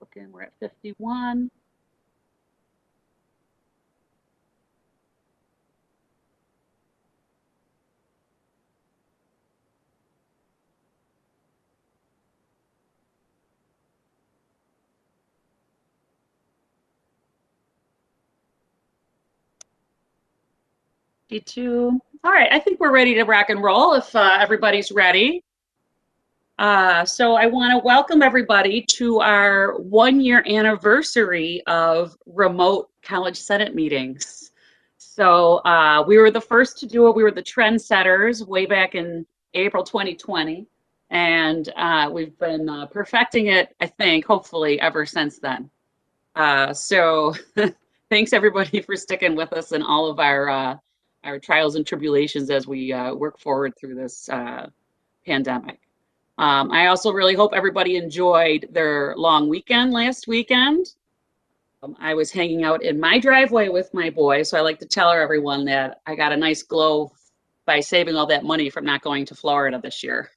looking, we're at 51. All right, I think we're ready to rock and roll if everybody's ready. So I want to welcome everybody to our 1-year anniversary of remote College Senate meetings. So we were the first to do it. We were the trendsetters way back in April 2020. And we've been perfecting it, I think, hopefully, ever since then. So thanks, everybody, for sticking with us in all of our trials and tribulations as we work forward through this pandemic. I also really hope everybody enjoyed their long weekend last weekend. I was hanging out in my driveway with my boy, so I like to tell everyone that I got a nice glow by saving all that money from not going to Florida this year.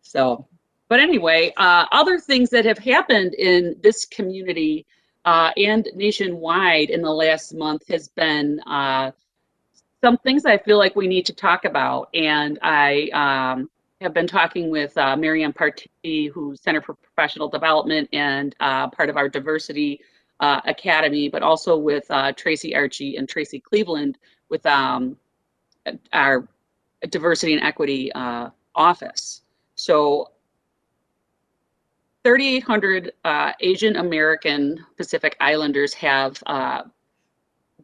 So, but anyway, other things that have happened in this community and nationwide in the last month has been some things I feel like we need to talk about. And I have been talking with Marianne Partee, who's Center for Professional Development and part of our Diversity Academy, but also with Tracy Archie and Tracy Cleveland with our Diversity and Equity office. So 3,800 Asian American Pacific Islanders have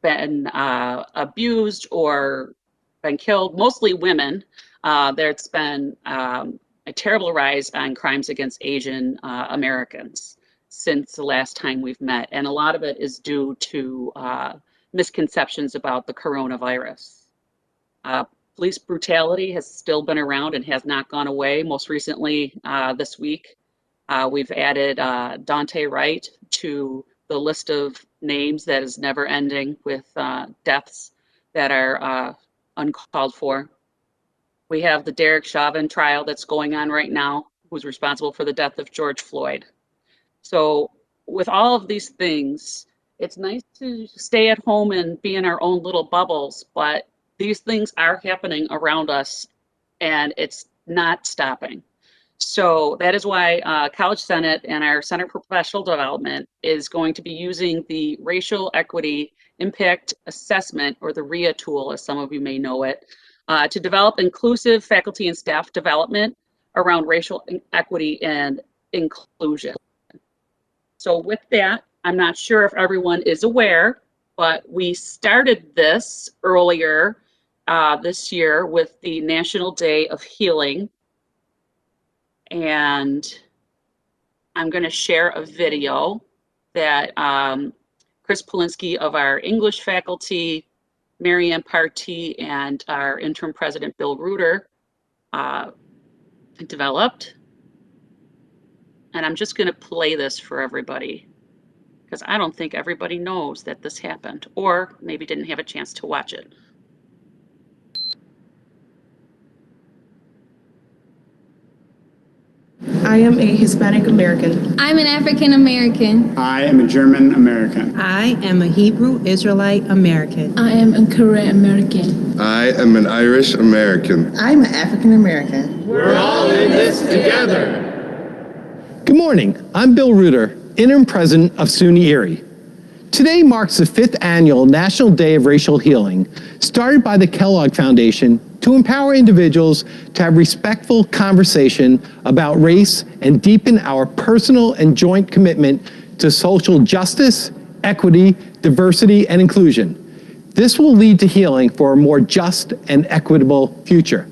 been abused or been killed, mostly women. There's been a terrible rise on crimes against Asian Americans since the last time we've met. And a lot of it is due to misconceptions about the coronavirus. Police brutality has still been around and has not gone away. Most recently this week, we've added Dante Wright to the list of names that is never ending with deaths that are uncalled for. We have the Derek Chauvin trial that's going on right now, who's responsible for the death of George Floyd. So with all of these things, it's nice to stay at home and be in our own little bubbles, but these things are happening around us and it's not stopping. So that is why College Senate and our Center for Professional Development is going to be using the Racial Equity Impact Assessment, or the REIA tool, as some of you may know it, to develop inclusive faculty and staff development around racial equity and inclusion. So with that, I'm not sure if everyone is aware, but we started this earlier this year with the National Day of Healing. And I'm going to share a video that Chris Polinsky of our English faculty, Marianne Partee, and our interim president, Bill Reuter, developed. And I'm just going to play this for everybody, because I don't think everybody knows that this happened, or maybe didn't have a chance to watch it. I am a Hispanic American. I'm an African American. I am a German American. I am a Hebrew Israelite American. I am a Korean American. I am an Irish American. I'm an African American. We're all in this together. Good morning. I'm Bill Reuter, interim president of Suny, Erie. Today marks the 5th annual National Day of Racial Healing, started by the Kellogg Foundation to empower individuals to have respectful conversation about race and deepen our personal and joint commitment to social justice, equity, diversity, and inclusion. This will lead to healing for a more just and equitable future.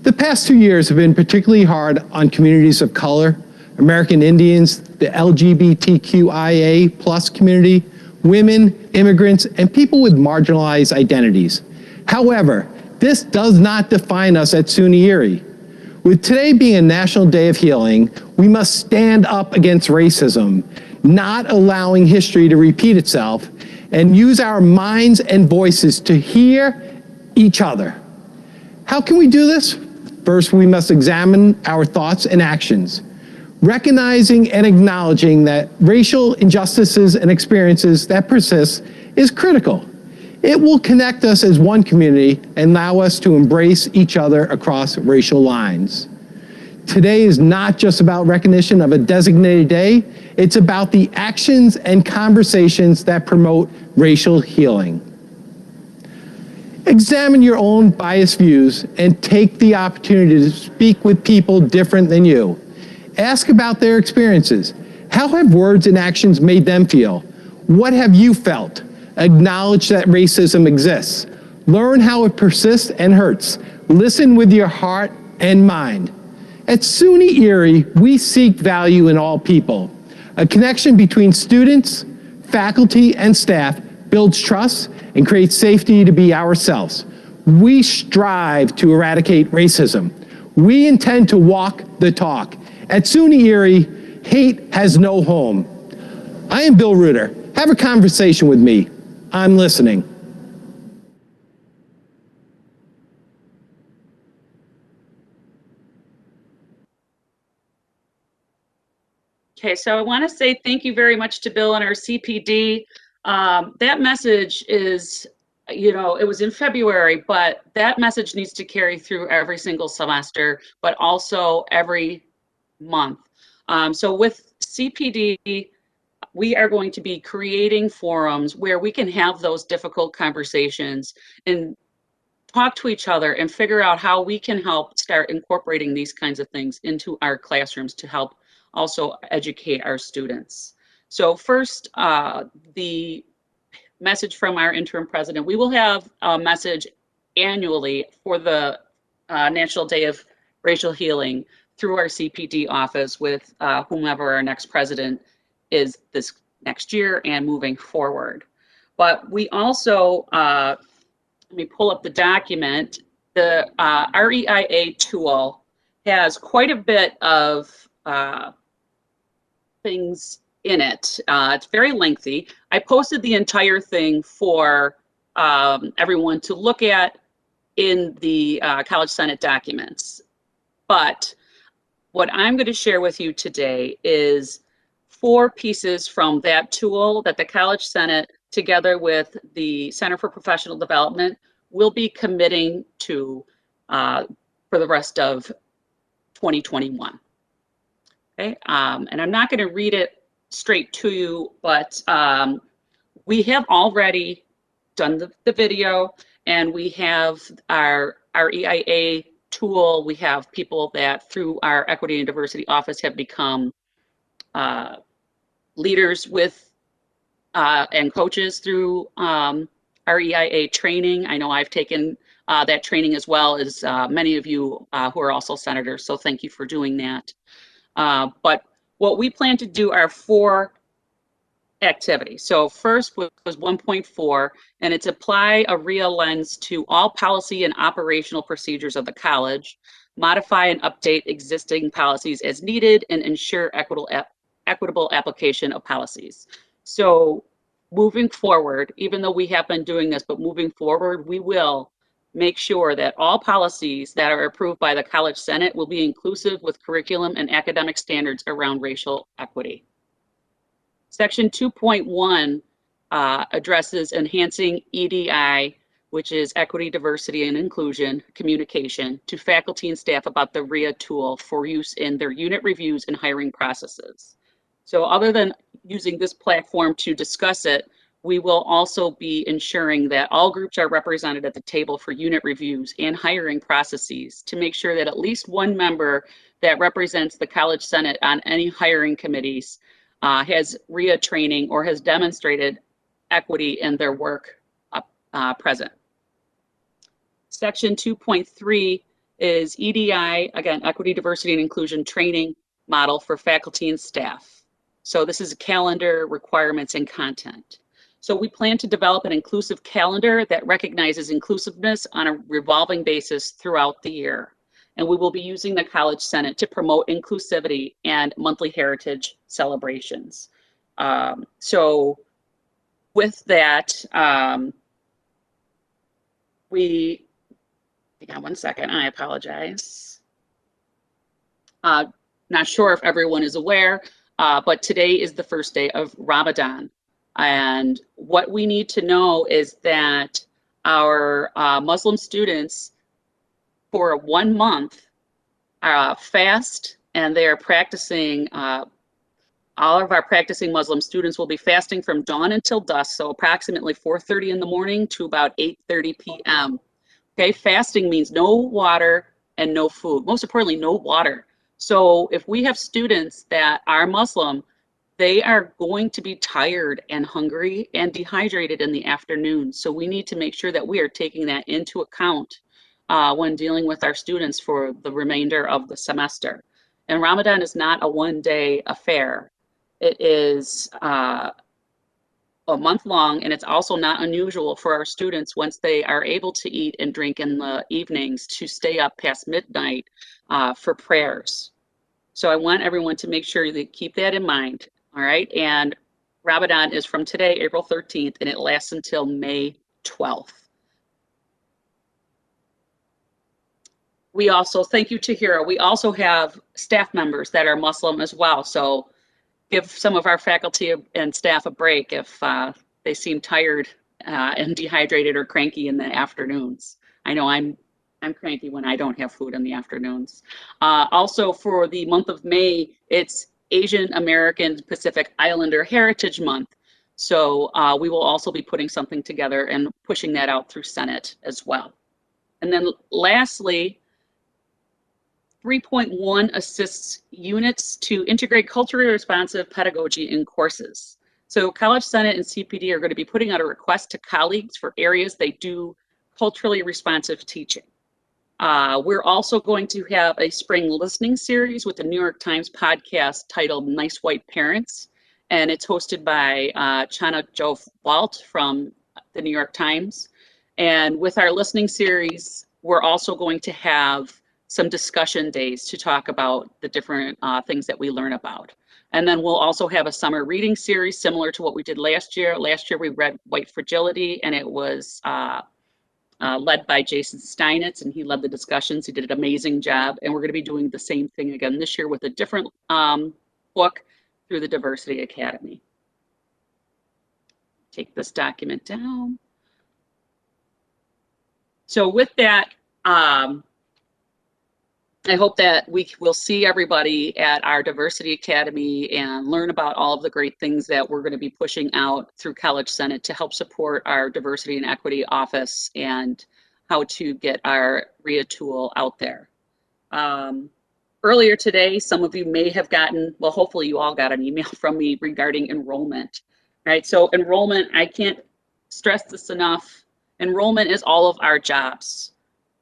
The past 2 years have been particularly hard on communities of color, American Indians, the LGBTQIA+ community, women, immigrants, and people with marginalized identities. However, this does not define us at Suny Erie. With today being a National Day of Healing, we must stand up against racism, not allowing history to repeat itself, and use our minds and voices to hear each other. How can we do this? First, we must examine our thoughts and actions. Recognizing and acknowledging that racial injustices and experiences that persist is critical. It will connect us as one community and allow us to embrace each other across racial lines. Today is not just about recognition of a designated day, it's about the actions and conversations that promote racial healing. Examine your own biased views and take the opportunity to speak with people different than you. Ask about their experiences. How have words and actions made them feel? What have you felt? Acknowledge that racism exists. Learn how it persists and hurts. Listen with your heart and mind. At Suny Erie, we seek value in all people. A connection between students, faculty, and staff builds trust and creates safety to be ourselves. We strive to eradicate racism. We intend to walk the talk. At Suny Erie, hate has no home. I am Bill Reuter. Have a conversation with me. I'm listening. Okay, so I want to say thank you very much to Bill and our CPD. That message is, you know, it was in February, but that message needs to carry through every single semester, but also every month. So with CPD, we are going to be creating forums where we can have those difficult conversations and talk to each other and figure out how we can help start incorporating these kinds of things into our classrooms to help also educate our students. So first, the message from our interim president. We will have a message annually for the National Day of Racial Healing through our CPD office with whomever our next president is this next year and moving forward. But we also, let me pull up the document. The REIA tool has quite a bit of things in it. It's very lengthy. I posted the entire thing for everyone to look at in the College Senate documents. But what I'm going to share with you today is 4 pieces from that tool that the College Senate, together with the Center for Professional Development, will be committing to for the rest of 2021. Okay, and I'm not going to read it straight to you, but we have already done the video, and we have our EIA tool. We have people that through our Equity and Diversity Office have become leaders with and coaches through our EIA training. I know I've taken that training as well as many of you who are also senators, so thank you for doing that. But what we plan to do are 4 activities. So first was 1.4, and it's apply a RIA lens to all policy and operational procedures of the college, modify and update existing policies as needed, and ensure equitable application of policies. So moving forward, even though we have been doing this, but moving forward, we will make sure that all policies that are approved by the College Senate will be inclusive with curriculum and academic standards around racial equity. Section 2.1 addresses enhancing EDI, which is equity, diversity, and inclusion communication to faculty and staff about the RIA tool for use in their unit reviews and hiring processes. So other than using this platform to discuss it, we will also be ensuring that all groups are represented at the table for unit reviews and hiring processes to make sure that at least one member that represents the College Senate on any hiring committees has RIA training or has demonstrated equity in their work present. Section 2.3 is EDI, again, equity, diversity, and inclusion training model for faculty and staff. So this is a calendar, requirements, and content. So we plan to develop an inclusive calendar that recognizes inclusiveness on a revolving basis throughout the year. And we will be using the College Senate to promote inclusivity and monthly heritage celebrations. So with that, hang on one second, I apologize. not sure if everyone is aware, but today is the first day of Ramadan. And what we need to know is that our Muslim students for 1 month fast, and they are practicing, all of our practicing Muslim students will be fasting from dawn until dusk, so approximately 4:30 in the morning to about 8:30 p.m. Okay, fasting means no water and no food. Most importantly, no water. So if we have students that are Muslim, they are going to be tired and hungry and dehydrated in the afternoon. So we need to make sure that we are taking that into account when dealing with our students for the remainder of the semester. And Ramadan is not a one-day affair. It is a month long, and it's also not unusual for our students, once they are able to eat and drink in the evenings, to stay up past midnight for prayers. So I want everyone to make sure they keep that in mind. All right, and Ramadan is from today, April 13th, and it lasts until May 12th. We also, thank you Tahira, we also have staff members that are Muslim as well. So give some of our faculty and staff a break if they seem tired and dehydrated or cranky in the afternoons. I know I'm cranky when I don't have food in the afternoons. Also for the month of May, it's Asian American Pacific Islander Heritage Month. So we will also be putting something together and pushing that out through Senate as well. And then lastly, 3.1 assists units to integrate culturally responsive pedagogy in courses. So College Senate and CPD are going to be putting out a request to colleagues for areas they do culturally responsive teaching. We're also going to have a spring listening series with the New York Times podcast titled Nice White Parents, and it's hosted by Chana Jo Walt from the New York Times. And with our listening series, we're also going to have some discussion days to talk about the different things that we learn about. And then we'll also have a summer reading series similar to what we did last year. Last year we read White Fragility, and it was led by Jason Steinitz, and he led the discussions. He did an amazing job, and we're going to be doing the same thing again this year with a different book through the Diversity Academy. Take this document down. So with that, I hope that we will see everybody at our Diversity Academy and learn about all of the great things that we're going to be pushing out through College Senate to help support our Diversity and Equity Office and how to get our RIA tool out there. Earlier today, some of you may have gotten, well, hopefully you all got an email from me regarding enrollment, right? So enrollment, I can't stress this enough. Enrollment is all of our jobs.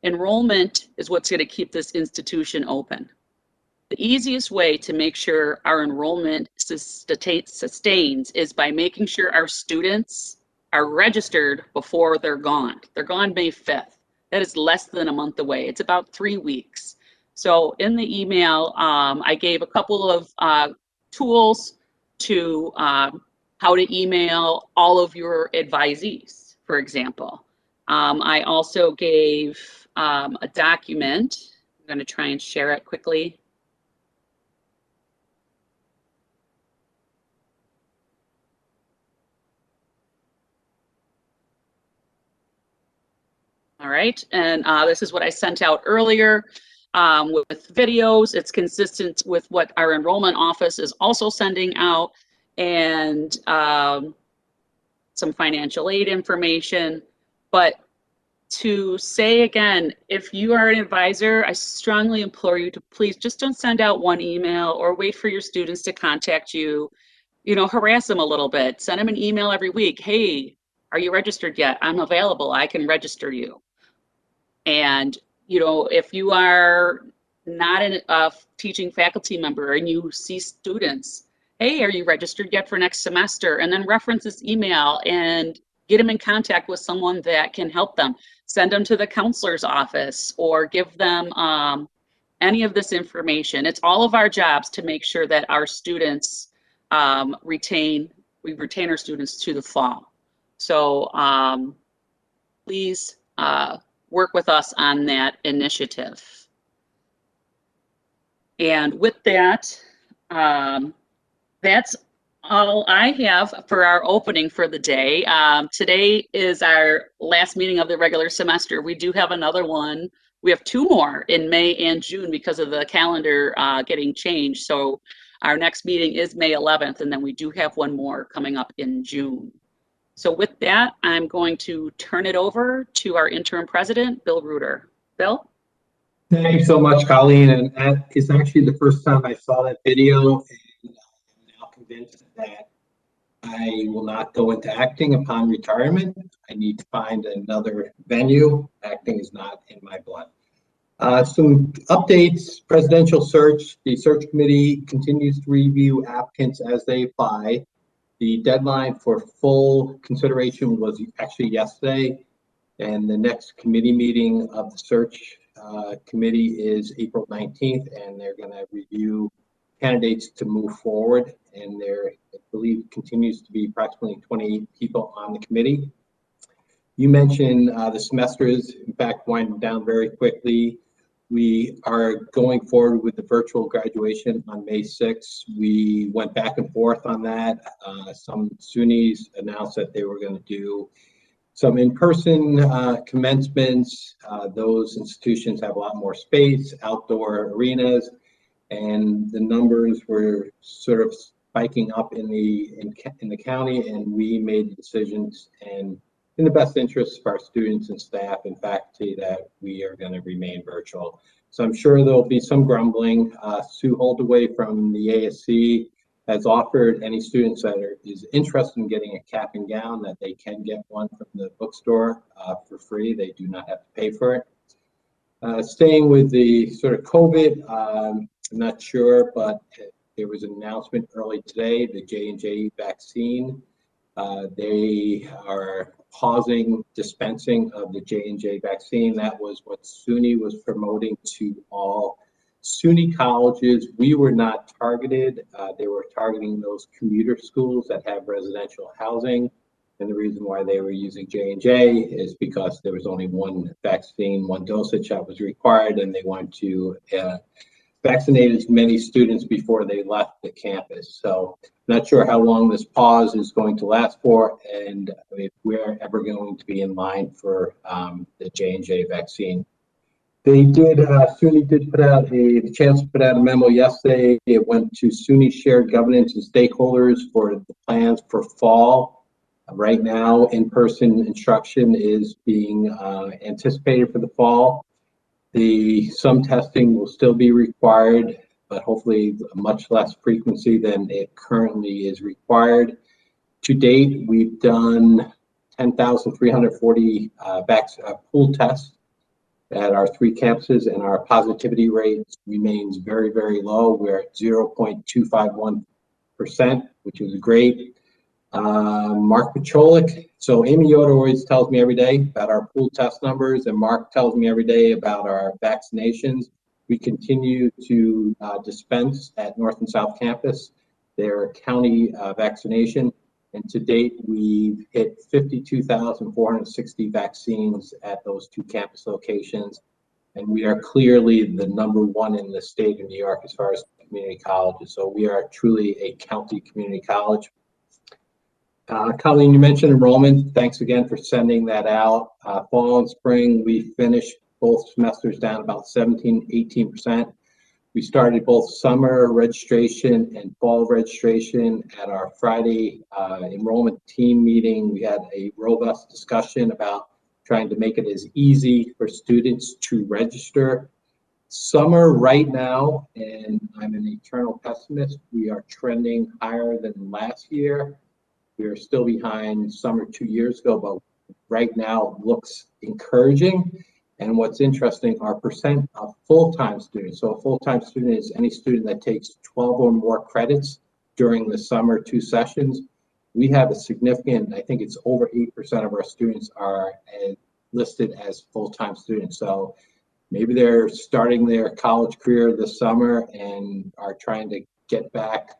Enrollment is what's going to keep this institution open. The easiest way to make sure our enrollment sustains is by making sure our students are registered before they're gone. They're gone May 5th. That is less than a month away. It's about 3 weeks. So in the email, I gave a couple of tools to how to email all of your advisees, for example. I also gave a document. I'm going to try and share it quickly. All right, and this is what I sent out earlier with videos. It's consistent with what our enrollment office is also sending out, and some financial aid information. But to say again, if you are an advisor, I strongly implore you to please just don't send out one email or wait for your students to contact you. You know, harass them a little bit. Send them an email every week. Hey, are you registered yet? I'm available. I can register you. And, you know, if you are not a teaching faculty member and you see students, hey, are you registered yet for next semester? And then reference this email and get them in contact with someone that can help them. Send them to the counselor's office or give them any of this information. It's all of our jobs to make sure that our students retain our students to the fall. So please work with us on that initiative. And with that, that's all I have for our opening for the day. Today is our last meeting of the regular semester. We do have another one. We have 2 more in May and June because of the calendar getting changed. So our next meeting is May 11th, and then we do have 1 more coming up in June. So with that, I'm going to turn it over to our interim president, Bill Reuter. Bill? Thanks so much, Colleen. And it's actually the first time I saw that video, and I'm now convinced that I will not go into acting upon retirement. I need to find another venue. Acting is not in my blood. Some updates, presidential search. The search committee continues to review applicants as they apply. The deadline for full consideration was actually yesterday, and the next committee meeting of the search committee is April 19th, and they're going to review candidates to move forward. And there, I believe, continues to be approximately 28 people on the committee. You mentioned the semesters, in fact, winding down very quickly. We are going forward with the virtual graduation on May 6th. We went back and forth on that. Some Sunys announced that they were going to do some in-person commencements. Those institutions have a lot more space, outdoor arenas, and the numbers were sort of spiking up in the county, and we made the decisions, and in the best interest of our students and staff and faculty, that we are going to remain virtual. So I'm sure there'll be some grumbling. Sue Holdaway from the ASC has offered any students that is interested in getting a cap and gown that they can get one from the bookstore for free. They do not have to pay for it. Staying with the sort of COVID, I'm not sure, but there was an announcement early today, the J&J vaccine. They are pausing dispensing of the J&J vaccine. That was what Suny was promoting to all Suny colleges. We were not targeted. They were targeting those commuter schools that have residential housing. And the reason why they were using J&J is because there was only 1 vaccine, 1 dosage that was required, and they wanted to vaccinate as many students before they left the campus. So not sure how long this pause is going to last for, and if we're ever going to be in line for the J&J vaccine. They did, Suny did put out the chance to put out a memo yesterday. It went to Suny shared governance and stakeholders for the plans for fall. Right now, in-person instruction is being anticipated for the fall. Some testing will still be required, but hopefully much less frequency than it currently is required. To date, we've done 10,340 pool tests at our 3 campuses, and our positivity rate remains very, very low. We're at 0.251%, which is great. Mark Pacholik. So Amy Yoder always tells me every day about our pool test numbers, and Mark tells me every day about our vaccinations. We continue to dispense at North and South Campus their county vaccination, and to date we've hit 52,460 vaccines at those 2 campus locations, and we are clearly the #1 in the state of New York as far as community colleges. So we are truly a county community college. Colleen, you mentioned enrollment. Thanks again for sending that out. Fall and spring, we finished both semesters down about 17–18%. We started both summer registration and fall registration at our Friday enrollment team meeting. We had a robust discussion about trying to make it as easy for students to register. Summer right now, and I'm an eternal pessimist, we are trending higher than last year. We are still behind summer 2 years ago, but right now it looks encouraging. And what's interesting, our percent of full-time students. So a full-time student is any student that takes 12 or more credits during the summer 2 sessions. We have a significant, I think it's over 8% of our students are listed as full-time students. So maybe they're starting their college career this summer and are trying to get back,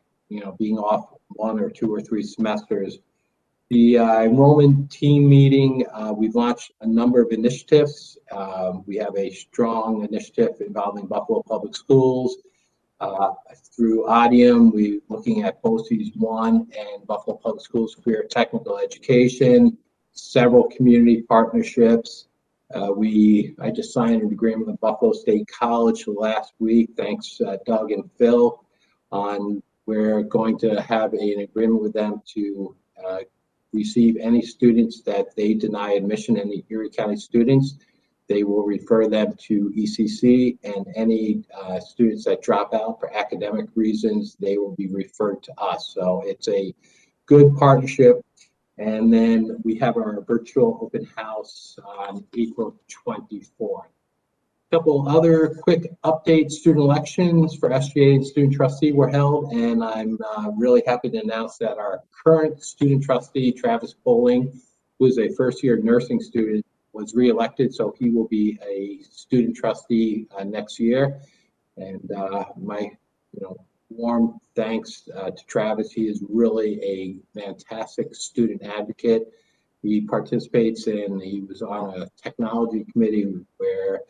being off 1 or 2 or 3 semesters. The enrollment team meeting, we've launched a number of initiatives. We have a strong initiative involving Buffalo Public Schools. Through Audium, we're looking at BOCES 1 and Buffalo Public Schools Career Technical Education, several community partnerships. I just signed an agreement with Buffalo State College last week, thanks Doug and Phil, we're going to have an agreement with them to receive any students that they deny admission, any Erie County students. They will refer them to ECC, and any students that drop out for academic reasons, they will be referred to us. So it's a good partnership. And then we have our virtual open house on April 24th. A couple other quick updates. Student elections for SGA and student trustee were held, and I'm really happy to announce that our current student trustee, Travis Bowling, who is a first-year nursing student, was reelected, so he will be a student trustee next year. And my warm thanks to Travis. He is really a fantastic student advocate. He participates he was on a technology committee where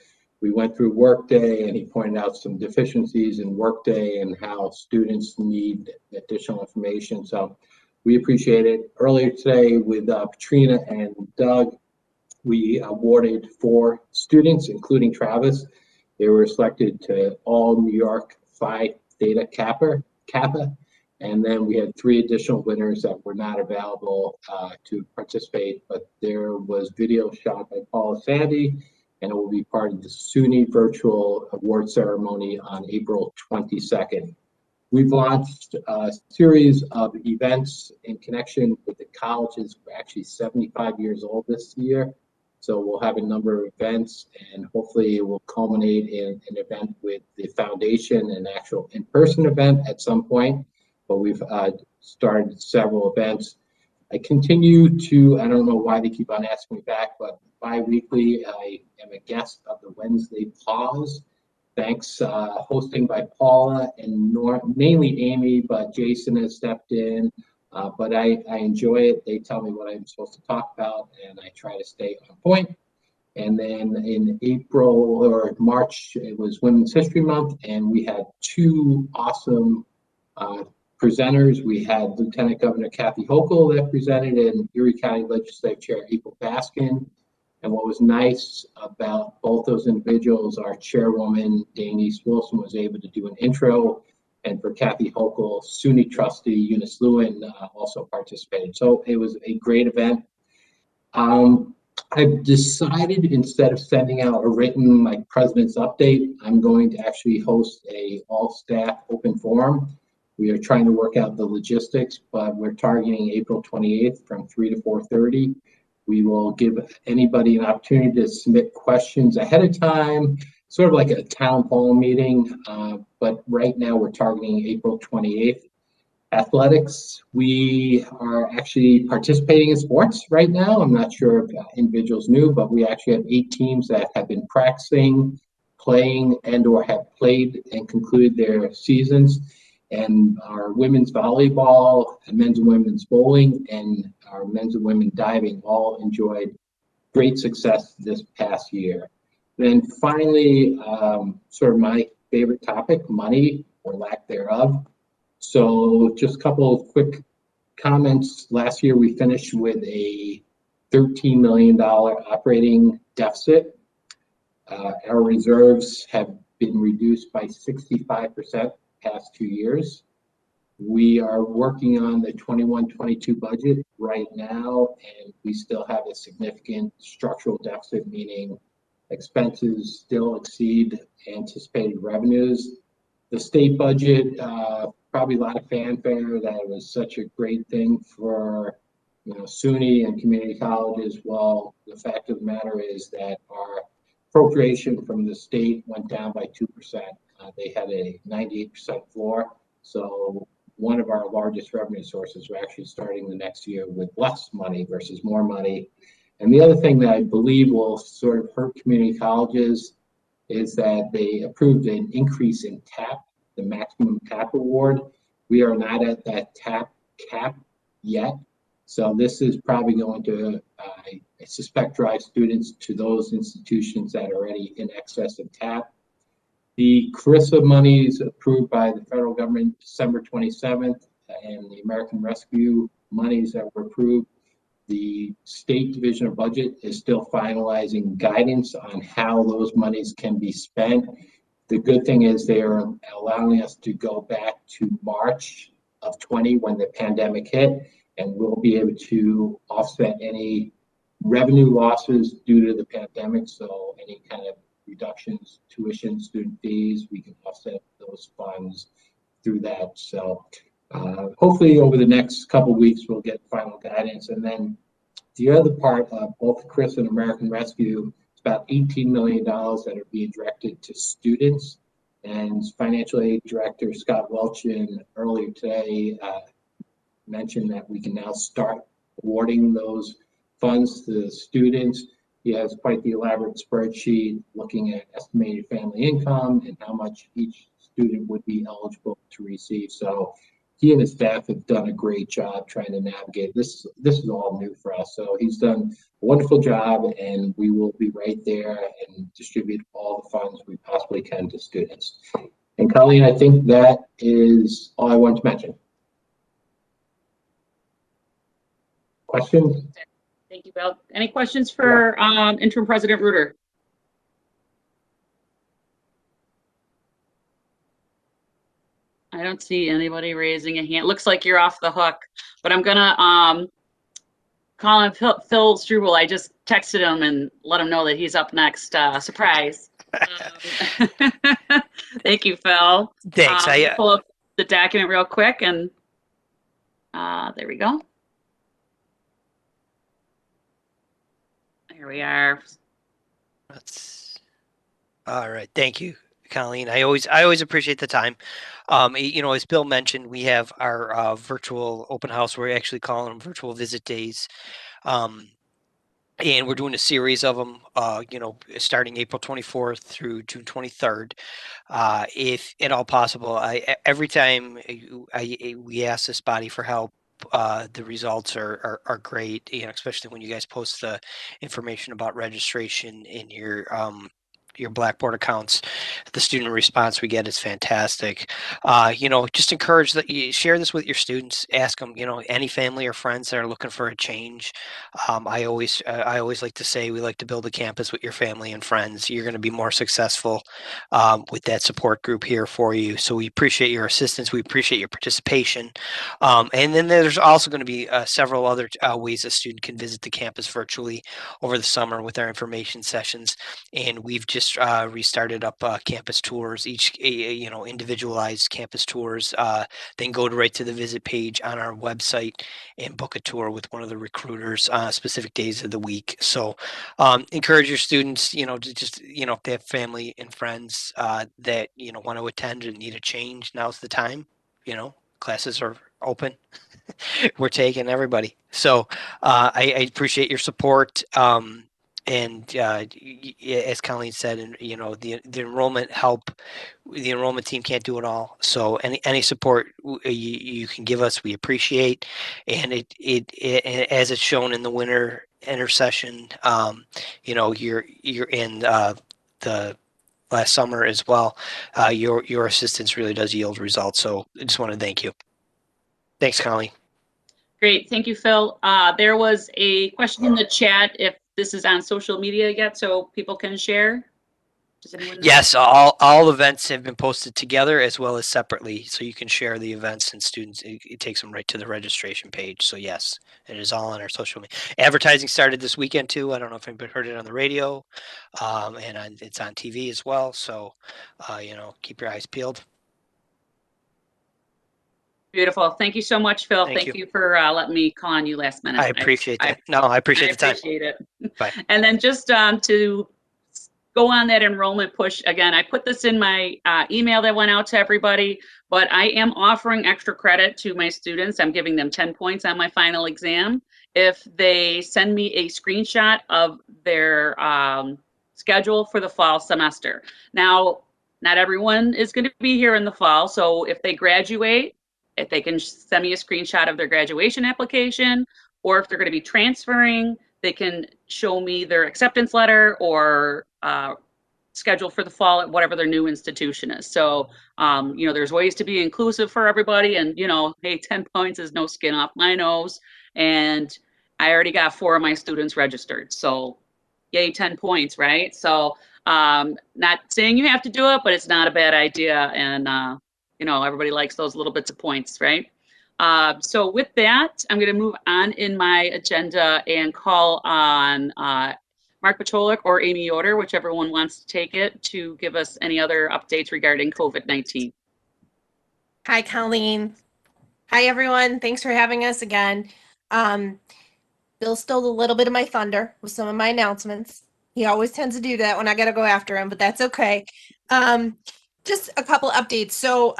we went through Workday, and he pointed out some deficiencies in Workday and how students need additional information. So we appreciate it. Earlier today with Katrina and Doug, we awarded 4 students, including Travis. They were selected to all New York Phi Theta Kappa, and then we had 3 additional winners that were not available to participate, but there was video shot by Paula Sandy, and it will be part of the Suny virtual award ceremony on April 22nd. We've launched a series of events in connection with the colleges. We're actually 75 years old this year. So we'll have a number of events, and hopefully it will culminate in an event with the foundation, an actual in-person event at some point. But we've started several events. I continue to, I don't know why they keep on asking me back, but bi-weekly I am a guest of the Wednesday Pause. Thanks, hosting by Paula and mainly Amy, but Jason has stepped in. But I enjoy it. They tell me what I'm supposed to talk about, and I try to stay on point. And then in April or March, it was Women's History Month, and we had 2 awesome presenters. We had Lieutenant Governor Kathy Hochul that presented, and Erie County Legislative Chair April Baskin. And what was nice about both those individuals, our chairwoman, Denise Wilson, was able to do an intro. And for Kathy Hochul, Suny trustee Eunice Lewin also participated. So it was a great event. I've decided, instead of sending out a written president's update, I'm going to actually host a all-staff open forum. We are trying to work out the logistics, but we're targeting April 28th from 3 to 4:30. We will give anybody an opportunity to submit questions ahead of time, sort of like a town hall meeting, but right now we're targeting April 28th. Athletics, we are actually participating in sports right now. I'm not sure if individuals knew, but we actually have 8 teams that have been practicing, playing, and or have played and concluded their seasons. And our women's volleyball, and men's and women's bowling, and our men's and women's diving all enjoyed great success this past year. Then finally, sort of my favorite topic, money or lack thereof. So just a couple of quick comments. Last year, we finished with a $13 million operating deficit. Our reserves have been reduced by 65% past 2 years. We are working on the 21-22 budget right now, and we still have a significant structural deficit, meaning expenses still exceed anticipated revenues. The state budget, probably a lot of fanfare that it was such a great thing for Suny and community colleges. Well, the fact of the matter is that our appropriation from the state went down by 2%. They had a 98% floor. So one of our largest revenue sources, we're actually starting the next year with less money versus more money. And the other thing that I believe will sort of hurt community colleges is that they approved an increase in TAP, the maximum TAP award. We are not at that TAP cap yet. So this is probably going to, I suspect, drive students to those institutions that are already in excess of TAP. The CRISA monies approved by the federal government December 27th, and the American Rescue monies that were approved, the State Division of Budget is still finalizing guidance on how those monies can be spent. The good thing is they are allowing us to go back to March of 20 when the pandemic hit, and we'll be able to offset any revenue losses due to the pandemic. So any kind of reductions, tuition, student fees, we can offset those funds through that. So hopefully over the next couple of weeks, we'll get final guidance. And then the other part of both CRIS and American Rescue, it's about $18 million that are being directed to students. And Financial Aid Director Scott Welchin earlier today mentioned that we can now start awarding those funds to the students. He has quite the elaborate spreadsheet looking at estimated family income and how much each student would be eligible to receive. So he and his staff have done a great job trying to navigate this. This is all new for us. So he's done a wonderful job, and we will be right there and distribute all the funds we possibly can to students. And Colleen, I think that is all I want to mention. Questions? Thank you, Bill. Any questions for Interim President Reuter? I don't see anybody raising a hand. Looks like you're off the hook, but I'm gonna call him Phil Struble. I just texted him and let him know that he's up next. Surprise. Thank you, Phil. Thanks. I pull up the document real quick, and there we go. Here we are. All right. Thank you, Colleen. I always appreciate the time. You know, as Bill mentioned, we have our virtual open house. We're actually calling them virtual visit days. And we're doing a series of them, you know, starting April 24th through June 23rd. If at all possible, every time we ask this body for help, the results are great, you know, especially when you guys post the information about registration in your Blackboard accounts. The student response we get is fantastic. You know, just encourage that you share this with your students. Ask them, you know, any family or friends that are looking for a change. I always like to say we like to build a campus with your family and friends. You're going to be more successful with that support group here for you. So we appreciate your assistance. We appreciate your participation. And then there's also going to be several other ways a student can visit the campus virtually over the summer with our information sessions. And we've just restarted up campus tours, each you know, individualized campus tours. Then go right to the visit page on our website and book a tour with one of the recruiters specific days of the week. So encourage your students, you know, to just, you know, if they have family and friends that, you know, want to attend and need a change, now's the time. You know, classes are open. We're taking everybody. So I appreciate your support. And as Colleen said, and you know, the enrollment help, the enrollment team can't do it all. So any support you can give us, we appreciate. And it as it's shown in the winter intercession, you know, you're in the last summer as well. Your assistance really does yield results. So I just want to thank you. Thanks, Colleen. Great, thank you, Phil. There was a question in the chat if this is on social media yet, so people can share. Does anyone know? Yes, all events have been posted together as well as separately, so you can share the events and students. It takes them right to the registration page. So yes, it is all on our social media. Advertising started this weekend too. I don't know if anybody heard it on the radio, and it's on TV as well. So you know, keep your eyes peeled. Beautiful. Thank you so much, Phil. Thank you for letting me call on you last minute. I appreciate that. I appreciate the time. I appreciate it. Bye. And then just to go on that enrollment push again, I put this in my email that went out to everybody, but I am offering extra credit to my students. I'm giving them 10 points on my final exam if they send me a screenshot of their schedule for the fall semester. Now, not everyone is going to be here in the fall, so if they graduate, if they can send me a screenshot of their graduation application, or if they're going to be transferring, they can show me their acceptance letter or scheduled for the fall at whatever their new institution is. So, there's ways to be inclusive for everybody. And, hey, 10 points is no skin off my nose. And I already got 4 of my students registered. So, yay, 10 points, right? So, not saying you have to do it, but it's not a bad idea. And, everybody likes those little bits of points, right? So with that, I'm going to move on in my agenda and call on Mark Pacholik or Amy Yoder, whichever one wants to take it, to give us any other updates regarding COVID-19. Hi, Colleen. Hi, everyone. Thanks for having us again. Bill stole a little bit of my thunder with some of my announcements. He always tends to do that when I got to go after him, but that's okay. Just a couple updates. So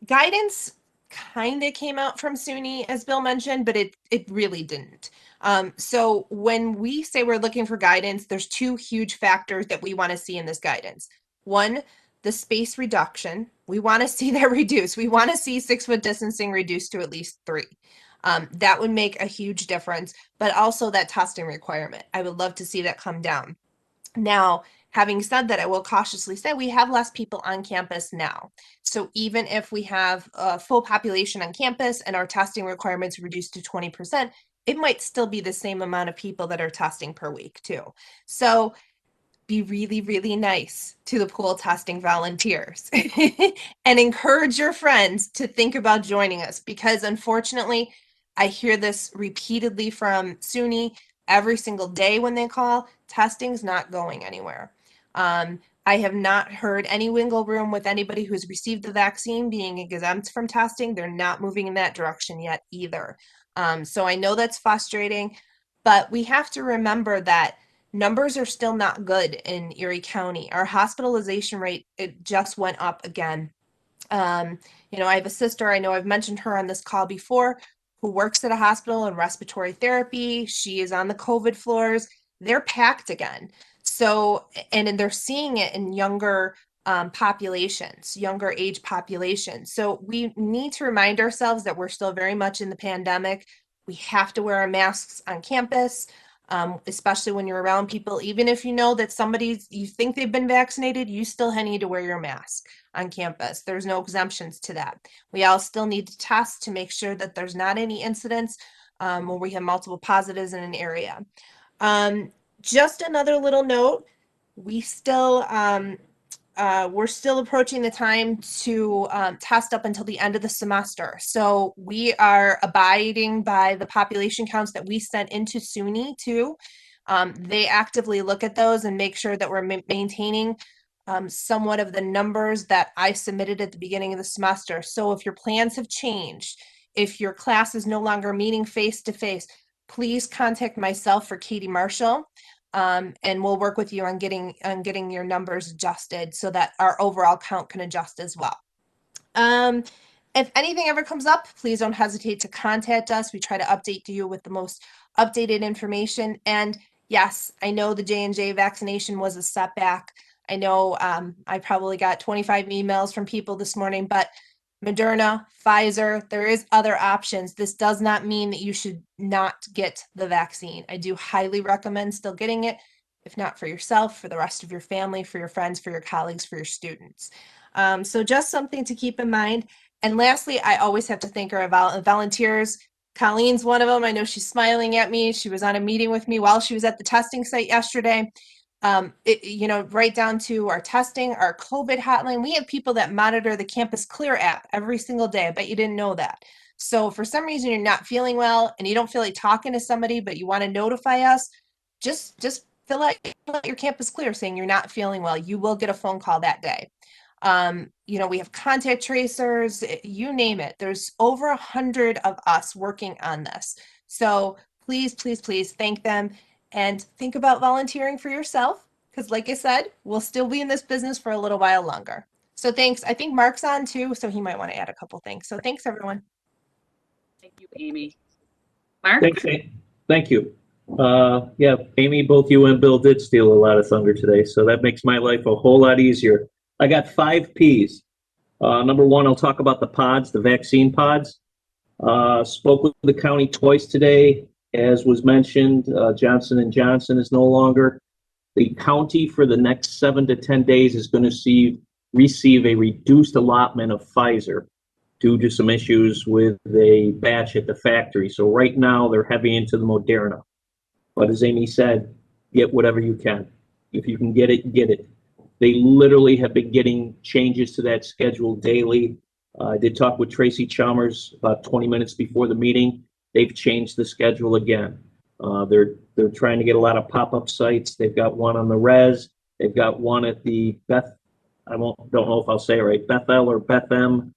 guidance kind of came out from Suny, as Bill mentioned, but it really didn't. So when we say we're looking for guidance, there's 2 huge factors that we want to see in this guidance. One, the space reduction. We want to see that reduced. We want to see 6-foot distancing reduced to at least 3. That would make a huge difference, but also that testing requirement. I would love to see that come down. Now, having said that, I will cautiously say we have less people on campus now. So even if we have a full population on campus and our testing requirements reduced to 20%, it might still be the same amount of people that are testing per week too. So be really, really nice to the pool testing volunteers and encourage your friends to think about joining us, because unfortunately, I hear this repeatedly from Suny every single day when they call. Testing's not going anywhere. I have not heard any wiggle room with anybody who's received the vaccine being exempt from testing. They're not moving in that direction yet either. So I know that's frustrating, but we have to remember that numbers are still not good in Erie County. Our hospitalization rate, it just went up again. I have a sister, I know I've mentioned her on this call before, who works at a hospital in respiratory therapy. She is on the COVID floors. They're packed again. So, and they're seeing it in younger populations, younger age populations. So we need to remind ourselves that we're still very much in the pandemic. We have to wear our masks on campus, especially when you're around people. Even if you know that you think they've been vaccinated, you still need to wear your mask on campus. There's no exemptions to that. We all still need to test to make sure that there's not any incidents where we have multiple positives in an area. Just another little note, we're still approaching the time to test up until the end of the semester. So we are abiding by the population counts that we sent into Suny too. They actively look at those and make sure that we're maintaining somewhat of the numbers that I submitted at the beginning of the semester. So if your plans have changed, if your class is no longer meeting face-to-face, please contact myself or Katie Marshall. And we'll work with you on getting your numbers adjusted so that our overall count can adjust as well. If anything ever comes up, please don't hesitate to contact us. We try to update you with the most updated information. And yes, I know the J&J vaccination was a setback. I know I probably got 25 emails from people this morning, but Moderna, Pfizer, there is other options. This does not mean that you should not get the vaccine. I do highly recommend still getting it, if not for yourself, for the rest of your family, for your friends, for your colleagues, for your students. So just something to keep in mind. And lastly, I always have to thank our volunteers. Colleen's one of them. I know she's smiling at me. She was on a meeting with me while she was at the testing site yesterday. Right down to our testing, our COVID hotline. We have people that monitor the Campus Clear app every single day. I bet you didn't know that. So for some reason you're not feeling well and you don't feel like talking to somebody, but you want to notify us, just fill out your Campus Clear saying you're not feeling well. You will get a phone call that day. We have contact tracers, you name it. There's over 100 of us working on this. So please, please, please thank them. And think about volunteering for yourself, because like I said, we'll still be in this business for a little while longer. So thanks. I think Mark's on too, so he might want to add a couple things. So thanks, everyone. Thank you, Amy. Mark? Thank you. Yeah, Amy, both you and Bill did steal a lot of thunder today, so that makes my life a whole lot easier. I got 5 Ps. Number 1, I'll talk about the pods, the vaccine pods. Spoke with the county twice today. As was mentioned, Johnson & Johnson is no longer The county for the next 7 to 10 days is going to receive a reduced allotment of Pfizer due to some issues with a batch at the factory. So right now they're heavy into the Moderna. But as Amy said, get whatever you can. If you can get it, get it. They literally have been getting changes to that schedule daily. I did talk with Tracy Chalmers about 20 minutes before the meeting. They've changed the schedule again. They're trying to get a lot of pop-up sites. They've got one on the Res. They've got one at the don't know if I'll say it right, Bethel or Bethem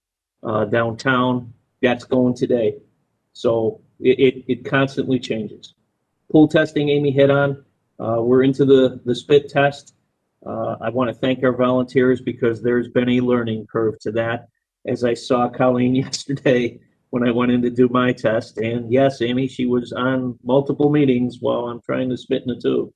downtown. That's going today. So it constantly changes. Pool testing, Amy hit on. We're into the spit test. I want to thank our volunteers because there's been a learning curve to that. As I saw Colleen yesterday when I went in to do my test, and yes, Amy, she was on multiple meetings while I'm trying to spit in a tube.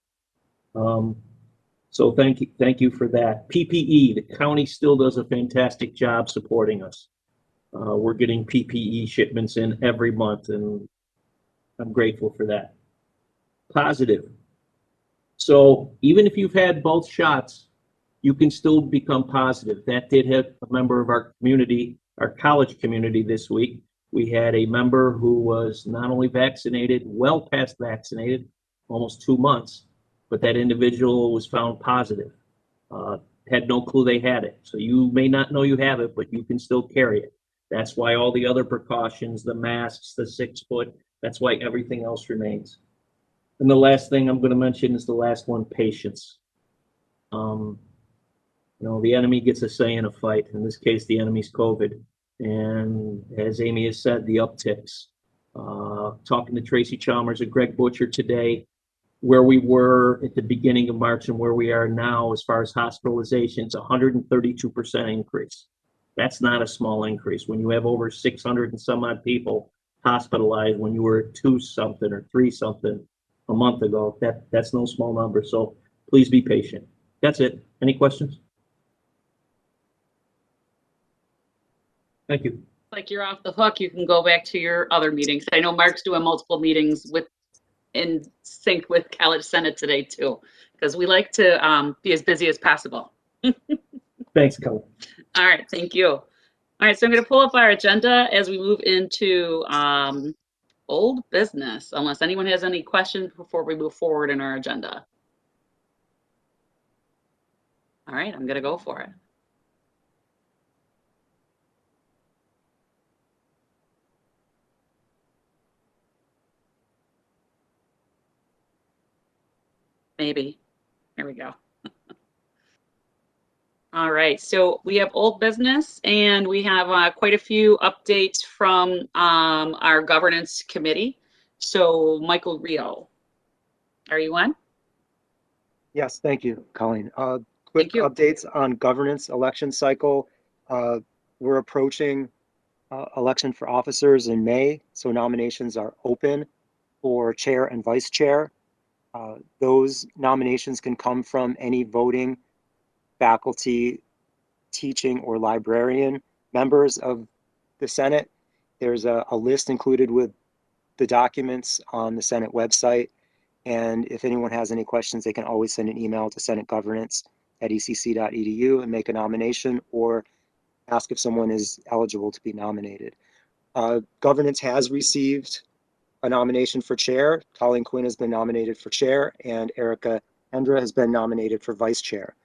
So thank you for that. PPE, the county still does a fantastic job supporting us. We're getting PPE shipments in every month, and I'm grateful for that. Positive. So even if you've had both shots, you can still become positive. That did hit a member of our community, our college community this week. We had a member who was not only vaccinated, well past vaccinated, almost 2 months, but that individual was found positive. Had no clue they had it. So you may not know you have it, but you can still carry it. That's why all the other precautions, the masks, the 6 foot, that's why everything else remains. And the last thing I'm going to mention is the last one, patience. The enemy gets a say in a fight. In this case, the enemy's COVID. And as Amy has said, the upticks. Talking to Tracy Chalmers and Greg Butcher today, where we were at the beginning of March and where we are now as far as hospitalizations, 132% increase. That's not a small increase. When you have over 600 and some odd people hospitalized, when you were at 2 something or 3 something a month ago, that's no small number. So please be patient. That's it. Any questions? Thank you. Like you're off the hook, you can go back to your other meetings. I know Mark's doing multiple meetings in sync with College Senate today too, because we like to be as busy as possible. Thanks, Colin. All right, thank you. All right, so I'm going to pull up our agenda as we move into old business, unless anyone has any questions before we move forward in our agenda. All right, I'm going to go for it. Maybe. There we go. All right, so we have old business and we have quite a few updates from our governance committee. So Michael Rio, are you on? Yes, thank you, Colleen. Quick updates on governance election cycle. We're approaching election for officers in May, so nominations are open for chair and vice chair. Those nominations can come from any voting, faculty, teaching, or librarian members of the Senate. There's a list included with the documents on the Senate website. And if anyone has any questions, they can always send an email to senategovernance@ecc.edu and make a nomination or ask if someone is eligible to be nominated. Governance has received a nomination for chair. Colleen Quinn has been nominated for chair, and Erica Hendra has been nominated for vice chair.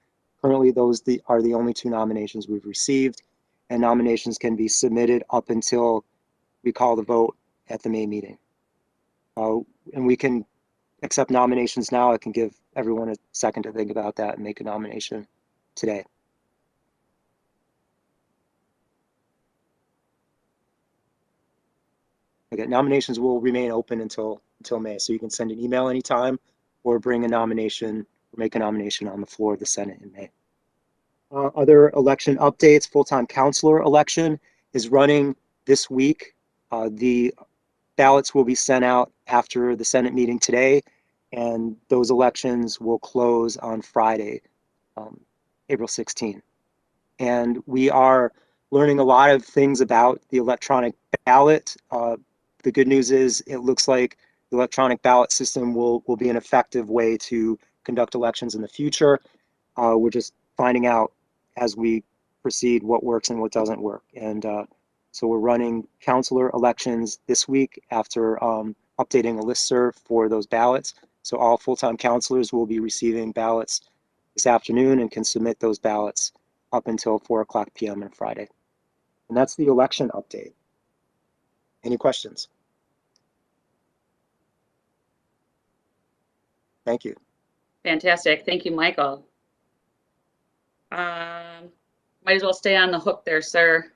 Currently, those are the only 2 nominations we've received, and nominations can be submitted up until we call the vote at the May meeting. And we can accept nominations now. I can give everyone a second to think about that and make a nomination today. Okay, nominations will remain open until May, so you can send an email anytime or bring a nomination or make a nomination on the floor of the Senate in May. Other election updates: full-time counselor election is running this week. The ballots will be sent out after the Senate meeting today, and those elections will close on Friday, April 16th. And we are learning a lot of things about the electronic ballot. The good news is it looks like the electronic ballot system will be an effective way to conduct elections in the future. We're just finding out as we proceed what works and what doesn't work. And so we're running counselor elections this week after updating a listserv for those ballots. So all full-time counselors will be receiving ballots this afternoon and can submit those ballots up until 4:00 p.m. on Friday. And that's the election update. Any questions? Thank you. Fantastic. Thank you, Michael. Might as well stay on the hook there, sir.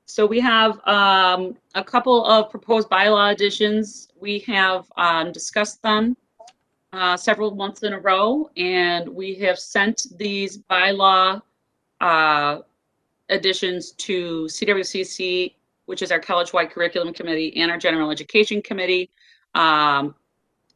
So we have a couple of proposed bylaw additions. We have discussed them several months in a row, and we have sent these bylaw additions to CWCC, which is our college-wide curriculum committee, and our general education committee.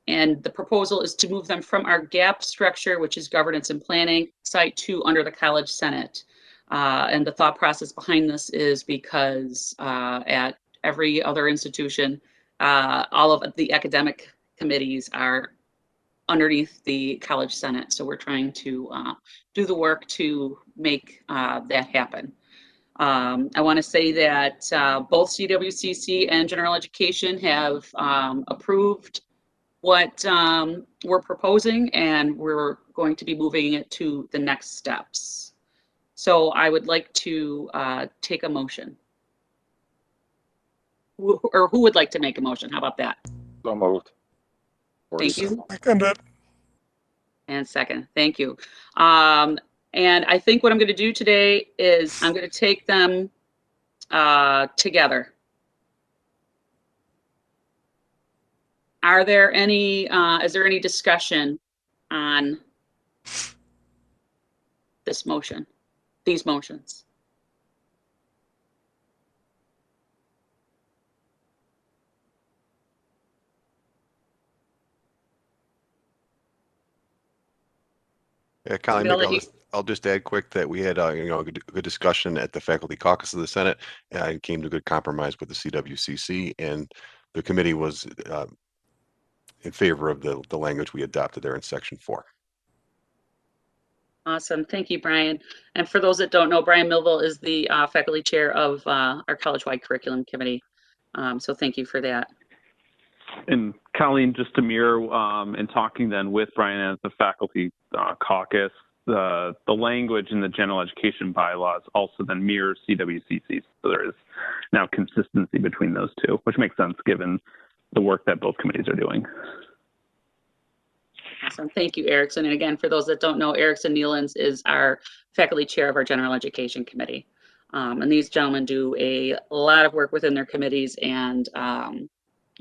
And the proposal is to move them from our GAP structure, which is governance and planning, site to under the College Senate. And the thought process behind this is because at every other institution, all of the academic committees are underneath the College Senate. So we're trying to do the work to make that happen. I want to say that both CWCC and General Education have approved what we're proposing, and we're going to be moving it to the next steps. So I would like to take a motion. Or who would like to make a motion? How about that? So moved. Thank you. Second it. And second, thank you. And I think what I'm going to do today is I'm going to take them together. Are there any, is there any discussion on this motion, these motions? Yeah, Colleen, maybe I'll just add quick that we had a good discussion at the faculty caucus of the Senate and came to a good compromise with the CWCC, and the committee was in favor of the language we adopted there in section 4. Awesome. Thank you, Brian. And for those that don't know, Brian Millville is the faculty chair of our college-wide curriculum committee. So thank you for that. And Colleen, just to mirror in talking then with Brian as the faculty caucus, the language in the general education bylaws also then mirrors CWCC. So there is now consistency between those two, which makes sense given the work that both committees are doing. Awesome. Thank you, Erickson. And again, for those that don't know, Erickson Nealons is our faculty chair of our general education committee. And these gentlemen do a lot of work within their committees, and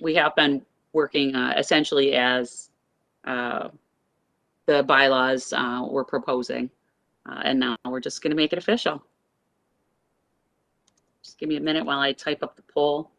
we have been working essentially as the bylaws we're proposing. And now we're just going to make it official. Just give me a minute while I type up the poll.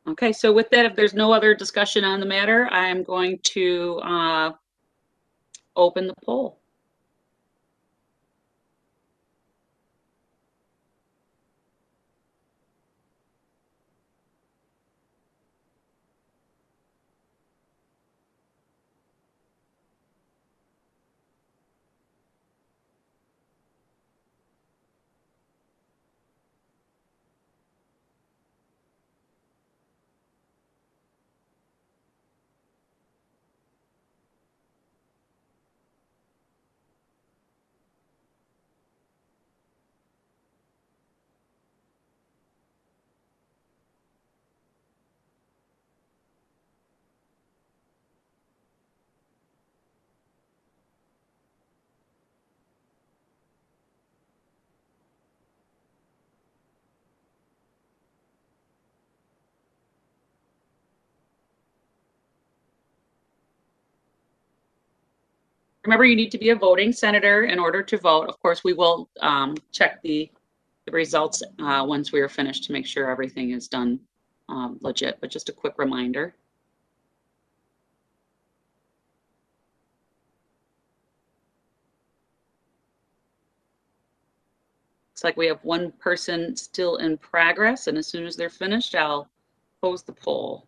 Okay, so with that, if there's no other discussion on the matter, I'm going to open the poll. Remember, you need to be a voting senator in order to vote. Of course, we will check the results once we are finished to make sure everything is done legit, but just a quick reminder. Looks like we have one person still in progress, and as soon as they're finished, I'll close the poll.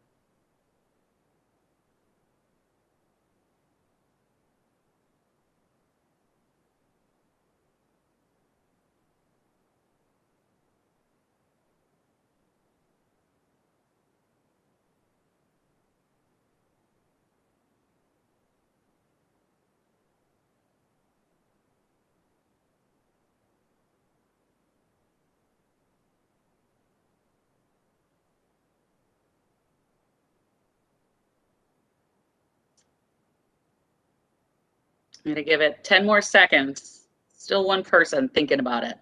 I'm going to give it 10 more seconds. Still one person thinking about it.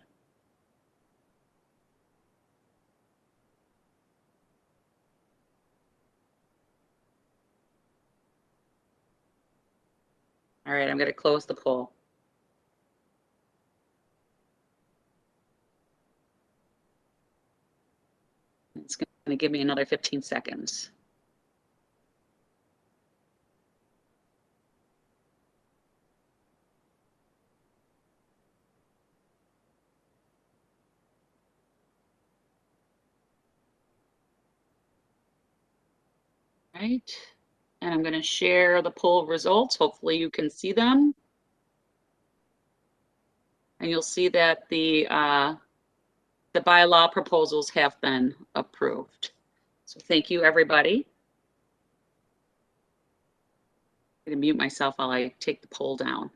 All right, I'm going to close the poll. It's going to give me another 15 seconds. Right, and I'm going to share the poll results. Hopefully you can see them. And you'll see that the bylaw proposals have been approved. So thank you, everybody. I'm going to mute myself while I take the poll down.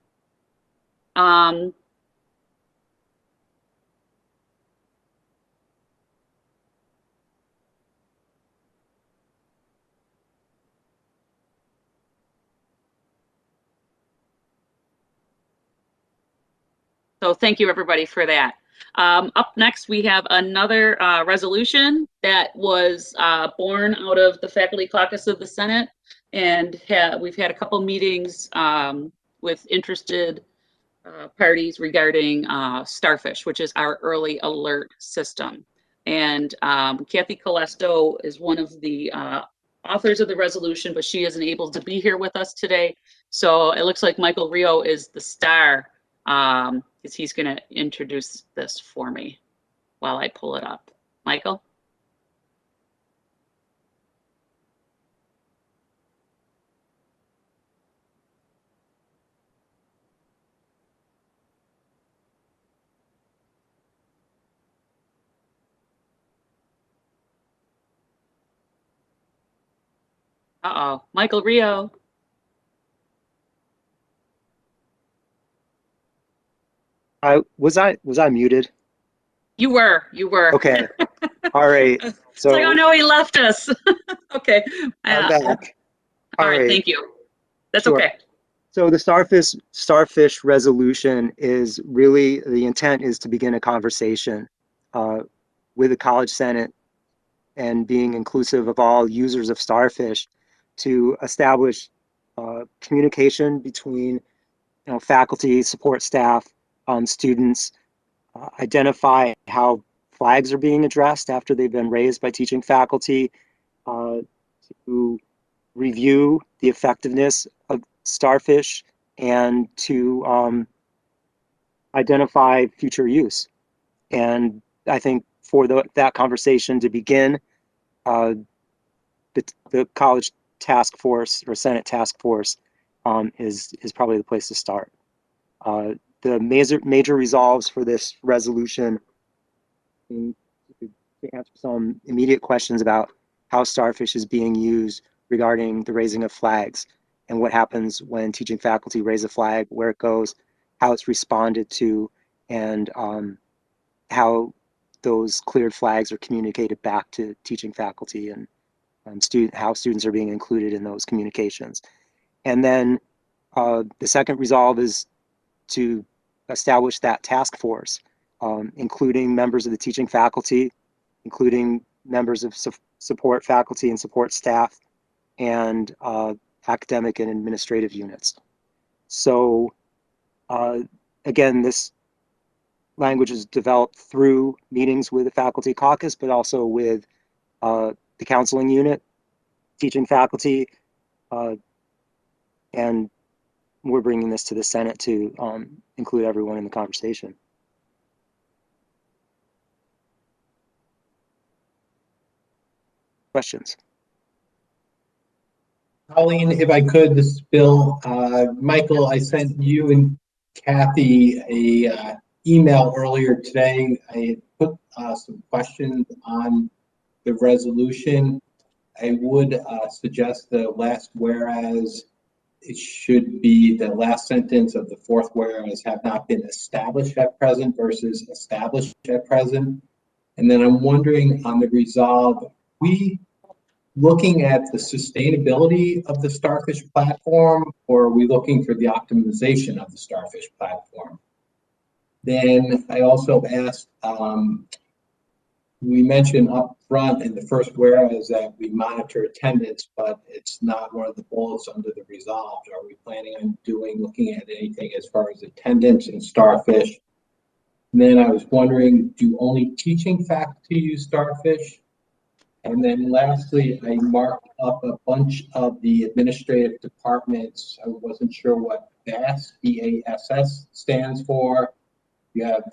So thank you, everybody, for that. Up next, we have another resolution that was born out of the Faculty Caucus of the Senate, and we've had a couple meetings with interested parties regarding Starfish, which is our early alert system. And Kathy Colesto is one of the authors of the resolution, but she isn't able to be here with us today. So it looks like Michael Rio is the star, because he's going to introduce this for me while I pull it up. Michael? Uh-oh, Michael Rio. Was I muted? You were. Okay. All right. So it's like, oh no, he left us. Okay. I'm back. All right. Thank you. That's sure. Okay. So the Starfish resolution is really, the intent is to begin a conversation with the College Senate and being inclusive of all users of Starfish to establish communication between faculty, support staff, students, identify how flags are being addressed after they've been raised by teaching faculty, to review the effectiveness of Starfish, and to identify future use. And I think for that conversation to begin, the college task force or Senate task force is probably the place to start. The major resolves for this resolution, to answer some immediate questions about how Starfish is being used regarding the raising of flags and what happens when teaching faculty raise a flag, where it goes, how it's responded to, and how those cleared flags are communicated back to teaching faculty, and how students are being included in those communications. And then the second resolve is to establish that task force, including members of the teaching faculty, including members of support faculty and support staff, and academic and administrative units. So again, this language is developed through meetings with the faculty caucus, but also with the counseling unit, teaching faculty, and we're bringing this to the Senate to include everyone in the conversation. Questions? Colleen, if I could, this is Bill. Michael, I sent you and Kathy a email earlier today. I put some questions on the resolution. I would suggest the last whereas it should be the last sentence of the fourth whereas have not been established at present versus established at present. And then I'm wondering on the resolve, we looking at the sustainability of the Starfish platform, or are we looking for the optimization of the Starfish platform? Then I also asked, we mentioned up front in the first whereas that we monitor attendance, but it's not one of the bullets under the resolve. Are we planning on looking at anything as far as attendance in Starfish? And then I was wondering, do only teaching faculty use Starfish? And then lastly, I marked up a bunch of the administrative departments. I wasn't sure what BASS, B-A-S-S, stands for. You have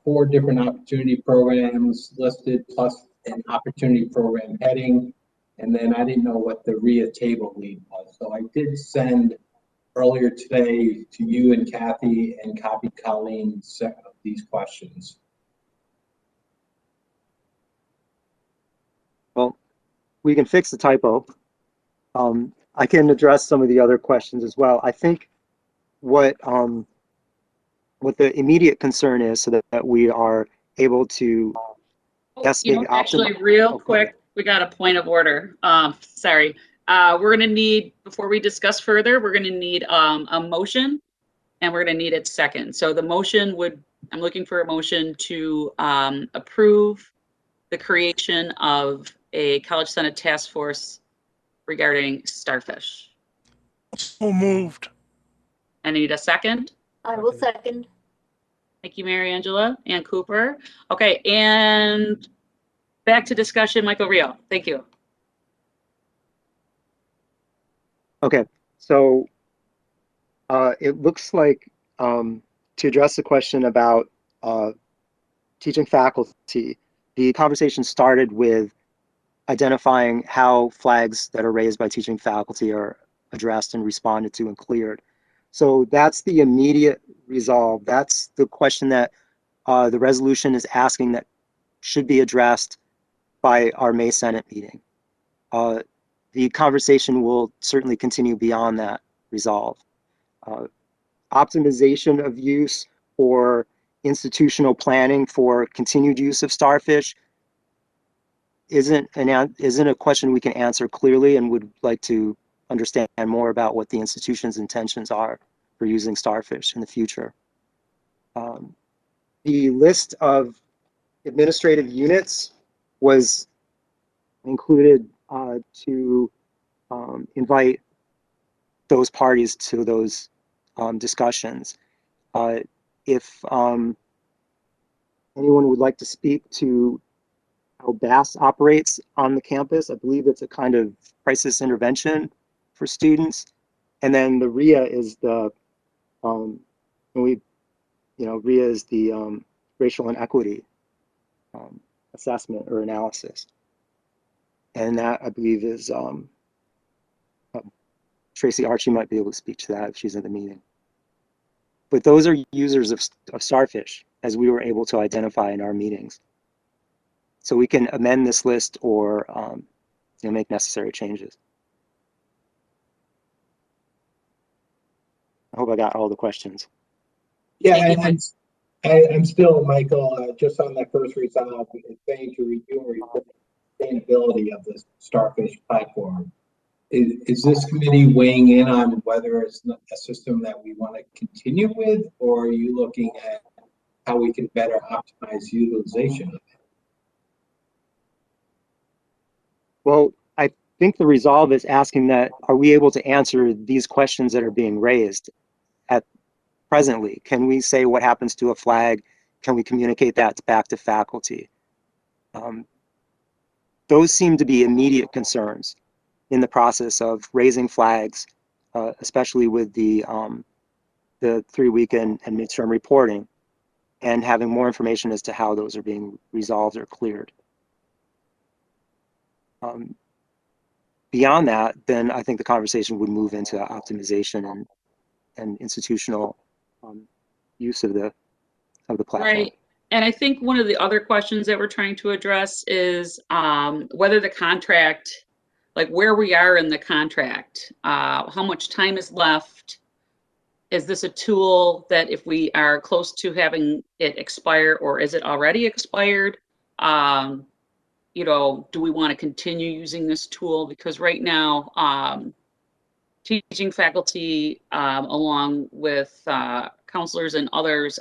4 different opportunity programs listed, plus an opportunity program heading. And then I didn't know what the RIA table lead was. So I did send earlier today to you and Kathy and copied Colleen set of these questions. Well, we can fix the typo. I can address some of the other questions as well. I think what the immediate concern is, so that we are able to actually, real quick, we got a point of order. Sorry. We're going to need, before we discuss further, we're going to need a motion, and we're going to need it second. So the motion would, I'm looking for a motion to approve the creation of a College Senate task force regarding Starfish. So moved. I need a second. I will second. Thank you, Mary Angela and Cooper. Okay, and back to discussion, Michael Rio. Thank you. Okay, so it looks like to address the question about teaching faculty, the conversation started with identifying how flags that are raised by teaching faculty are addressed and responded to and cleared. So that's the immediate resolve. That's the question that the resolution is asking that should be addressed by our May Senate meeting. The conversation will certainly continue beyond that resolve. Optimization of use or institutional planning for continued use of Starfish isn't a question we can answer clearly, and would like to understand more about what the institution's intentions are for using Starfish in the future. The list of administrative units was included to invite those parties to those discussions. If anyone would like to speak to how BASS operates on the campus, I believe it's a kind of crisis intervention for students. And then the RIA is the RIA is the racial inequity assessment or analysis. And that, I believe, is Tracy Archie might be able to speak to that if she's in the meeting. But those are users of Starfish, as we were able to identify in our meetings. So we can amend this list or make necessary changes. I hope I got all the questions. Yeah, I'm still, Michael, just on that first resolve, saying to review and report the sustainability of the Starfish platform. Is this committee weighing in on whether it's a system that we want to continue with, or are you looking at how we can better optimize utilization of it? Well, think the resolve is asking that, are we able to answer these questions that are being raised at presently? Can we say what happens to a flag? Can we communicate that back to faculty? Those seem to be immediate concerns in the process of raising flags, especially with the 3-week and midterm reporting, and having more information as to how those are being resolved or cleared. Beyond that, then I think the conversation would move into optimization and institutional use of the platform. Right. And I think one of the other questions that we're trying to address is whether the contract, like where we are in the contract, how much time is left. Is this a tool that if we are close to having it expire, or is it already expired? You know, do we want to continue using this tool? Because right now, teaching faculty, along with counselors and others,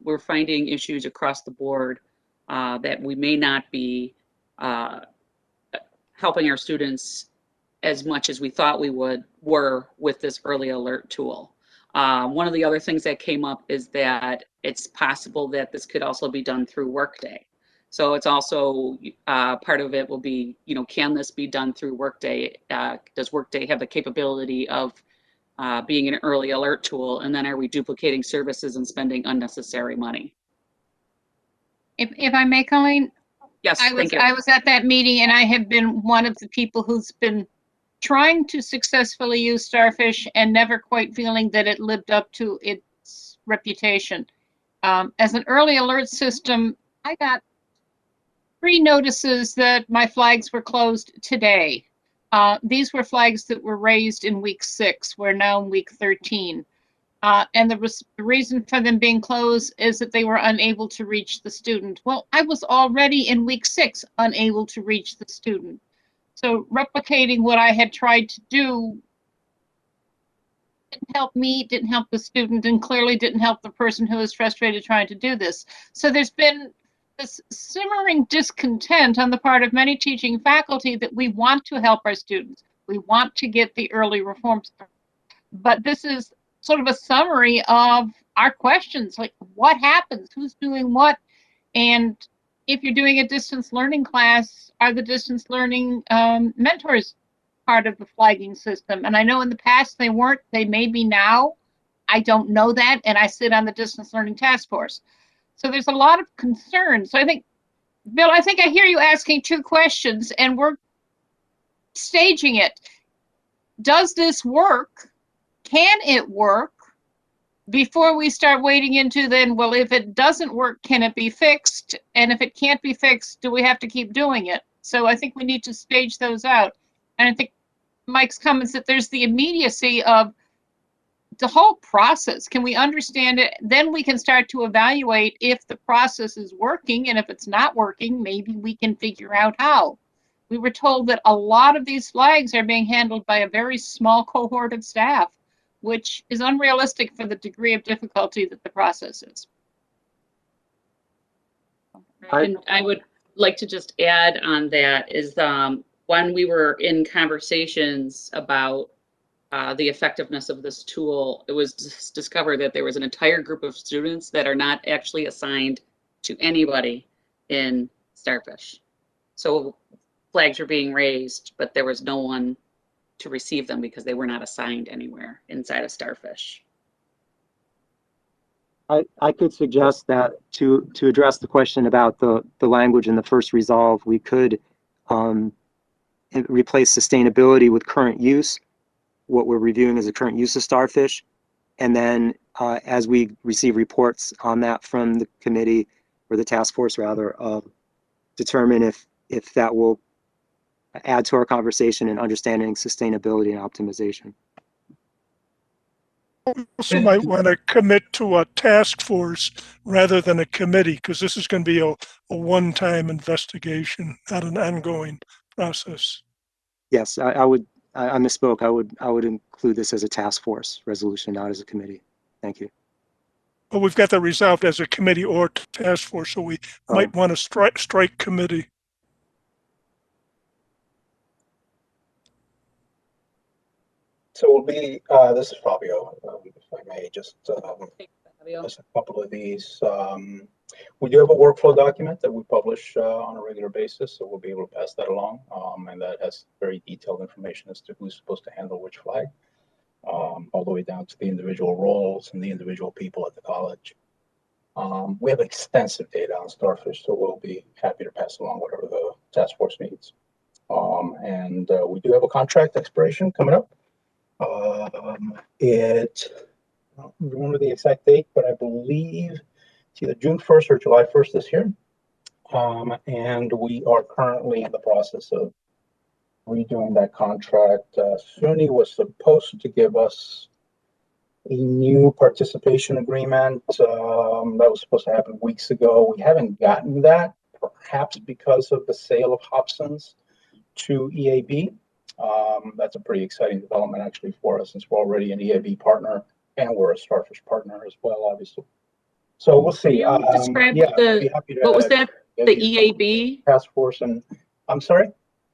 we're finding issues across the board that we may not be helping our students as much as we thought we were with this early alert tool. One of the other things that came up is that it's possible that this could also be done through Workday. So it's also part of it will be, you know, can this be done through Workday? Does Workday have the capability of being an early alert tool? And then are we duplicating services and spending unnecessary money? If I may, Colleen? Yes, thank you. I was at that meeting, and I have been one of the people who's been trying to successfully use Starfish and never quite feeling that it lived up to its reputation. As an early alert system, I got 3 notices that my flags were closed today. These were flags that were raised in week 6. We're now in week 13. And the reason for them being closed is that they were unable to reach the student. Well, I was already in week 6 unable to reach the student. So replicating what I had tried to do didn't help me, didn't help the student, and clearly didn't help the person who was frustrated trying to do this. So there's been this simmering discontent on the part of many teaching faculty that we want to help our students. We want to get the early reforms. But this is sort of a summary of our questions, like what happens, who's doing what, and if you're doing a distance learning class, are the distance learning mentors part of the flagging system? And I know in the past they weren't, they may be now. I don't know that, and I sit on the distance learning task force. So there's a lot of concern. So I think, Bill, I think I hear you asking 2 questions, and we're staging it. Does this work? Can it work? Before we start wading into then, well, if it doesn't work, can it be fixed? And if it can't be fixed, do we have to keep doing it? So I think we need to stage those out. And I think Mike's comments that there's the immediacy of the whole process. Can we understand it? Then we can start to evaluate if the process is working, and if it's not working, maybe we can figure out how. We were told that a lot of these flags are being handled by a very small cohort of staff, which is unrealistic for the degree of difficulty that the process is. And I would like to just add on that is when we were in conversations about the effectiveness of this tool, it was discovered that there was an entire group of students that are not actually assigned to anybody in Starfish. So flags were being raised, but there was no one to receive them because they were not assigned anywhere inside of Starfish. I could suggest that to address the question about the language in the first resolve, we could replace sustainability with current use. What we're reviewing is the current use of Starfish. And then as we receive reports on that from the committee, or the task force rather, determine if that will add to our conversation in understanding sustainability and optimization. Also might want to commit to a task force rather than a committee, because this is going to be a one-time investigation, not an ongoing process. Yes, I misspoke. I would include this as a task force resolution, not as a committee. Thank you. But we've got that resolved as a committee or task force, so we might want to strike committee. So we'll be, this is Fabio, if I may, just a couple of these. We do have a workflow document that we publish on a regular basis, so we'll be able to pass that along. And that has very detailed information as to who's supposed to handle which flag, all the way down to the individual roles and the individual people at the college. We have extensive data on Starfish, so we'll be happy to pass along whatever the task force needs. And we do have a contract expiration coming up. I don't remember the exact date, but I believe it's either June 1st or July 1st this year. And we are currently in the process of redoing that contract. Suny was supposed to give us a new participation agreement that was supposed to happen weeks ago. We haven't gotten that, perhaps because of the sale of Hobson's to EAB. That's a pretty exciting development actually for us, since we're already an EAB partner and we're a Starfish partner as well, obviously. So we'll see. Can you describe what was that? The EAB task force, and I'm sorry.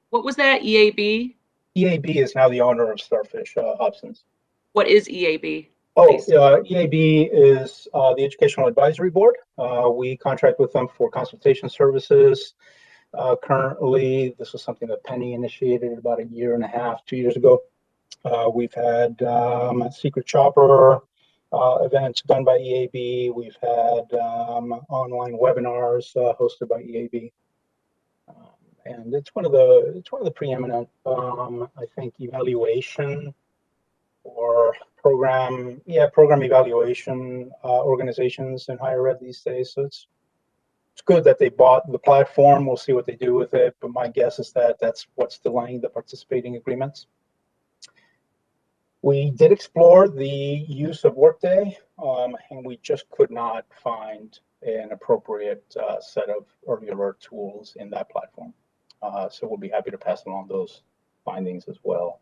What was that? EAB. EAB is now the owner of Starfish, Hobson's. What is EAB? Oh, EAB is the Educational Advisory Board. We contract with them for consultation services. Currently, this was something that Penny initiated about a year and a half, 2 years ago. We've had Secret Chopper events done by EAB. We've had online webinars hosted by EAB. And it's one of the preeminent, I think, evaluation or program evaluation organizations in higher ed these days. So it's good that they bought the platform. We'll see what they do with it, but my guess is that that's what's delaying the participating agreements. We did explore the use of Workday, and we just could not find an appropriate set of early alert tools in that platform. So we'll be happy to pass along those findings as well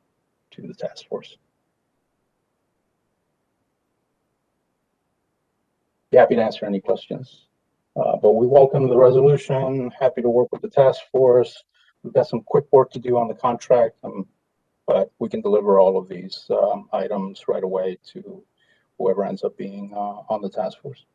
to the task force. Be happy to answer any questions. But we welcome the resolution, happy to work with the task force. We've got some quick work to do on the contract, but we can deliver all of these items right away to whoever ends up being on the task force.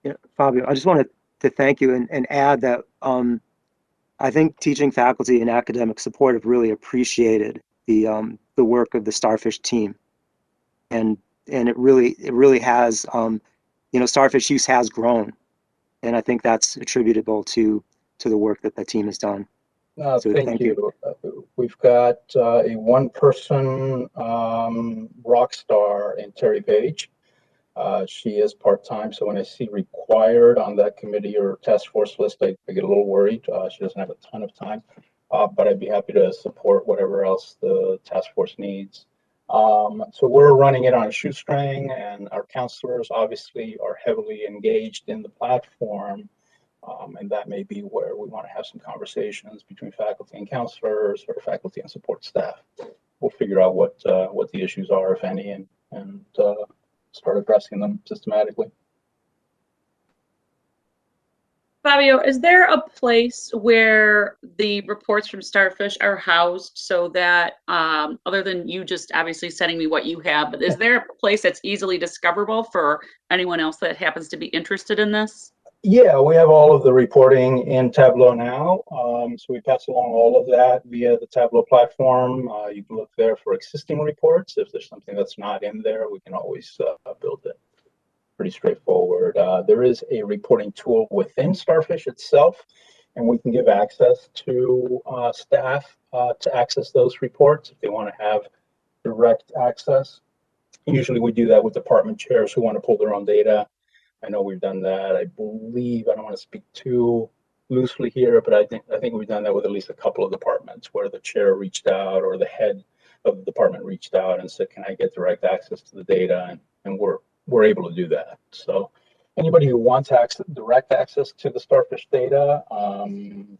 Yeah, Fabio, I just wanted to thank you and add that I think teaching faculty and academic support have really appreciated the work of the Starfish team, and it really has Starfish use has grown, and I think that's attributable to the work that the team has done. So thank you. We've got a one-person rock star in Terry Page. She is part-time, so when I see required on that committee or task force list, I get a little worried. She doesn't have a ton of time, but I'd be happy to support whatever else the task force needs. So we're running it on a shoestring, and our counselors obviously are heavily engaged in the platform, and that may be where we want to have some conversations between faculty and counselors or faculty and support staff. We'll figure out what the issues are, if any, and start addressing them systematically. Fabio, is there a place where the reports from Starfish are housed so that, other than you just obviously sending me what you have, but is there a place that's easily discoverable for anyone else that happens to be interested in this? Yeah, we have all of the reporting in Tableau now. So we pass along all of that via the Tableau platform. You can look there for existing reports. If there's something that's not in there, we can always build it. Pretty straightforward. There is a reporting tool within Starfish itself, and we can give access to staff to access those reports if they want to have direct access. Usually we do that with department chairs who want to pull their own data. I know we've done that. I believe, I don't want to speak too loosely here, but I think we've done that with at least a couple of departments where the chair reached out or the head of the department reached out and said, can I get direct access to the data? And we're able to do that. So anybody who wants direct access to the Starfish data, and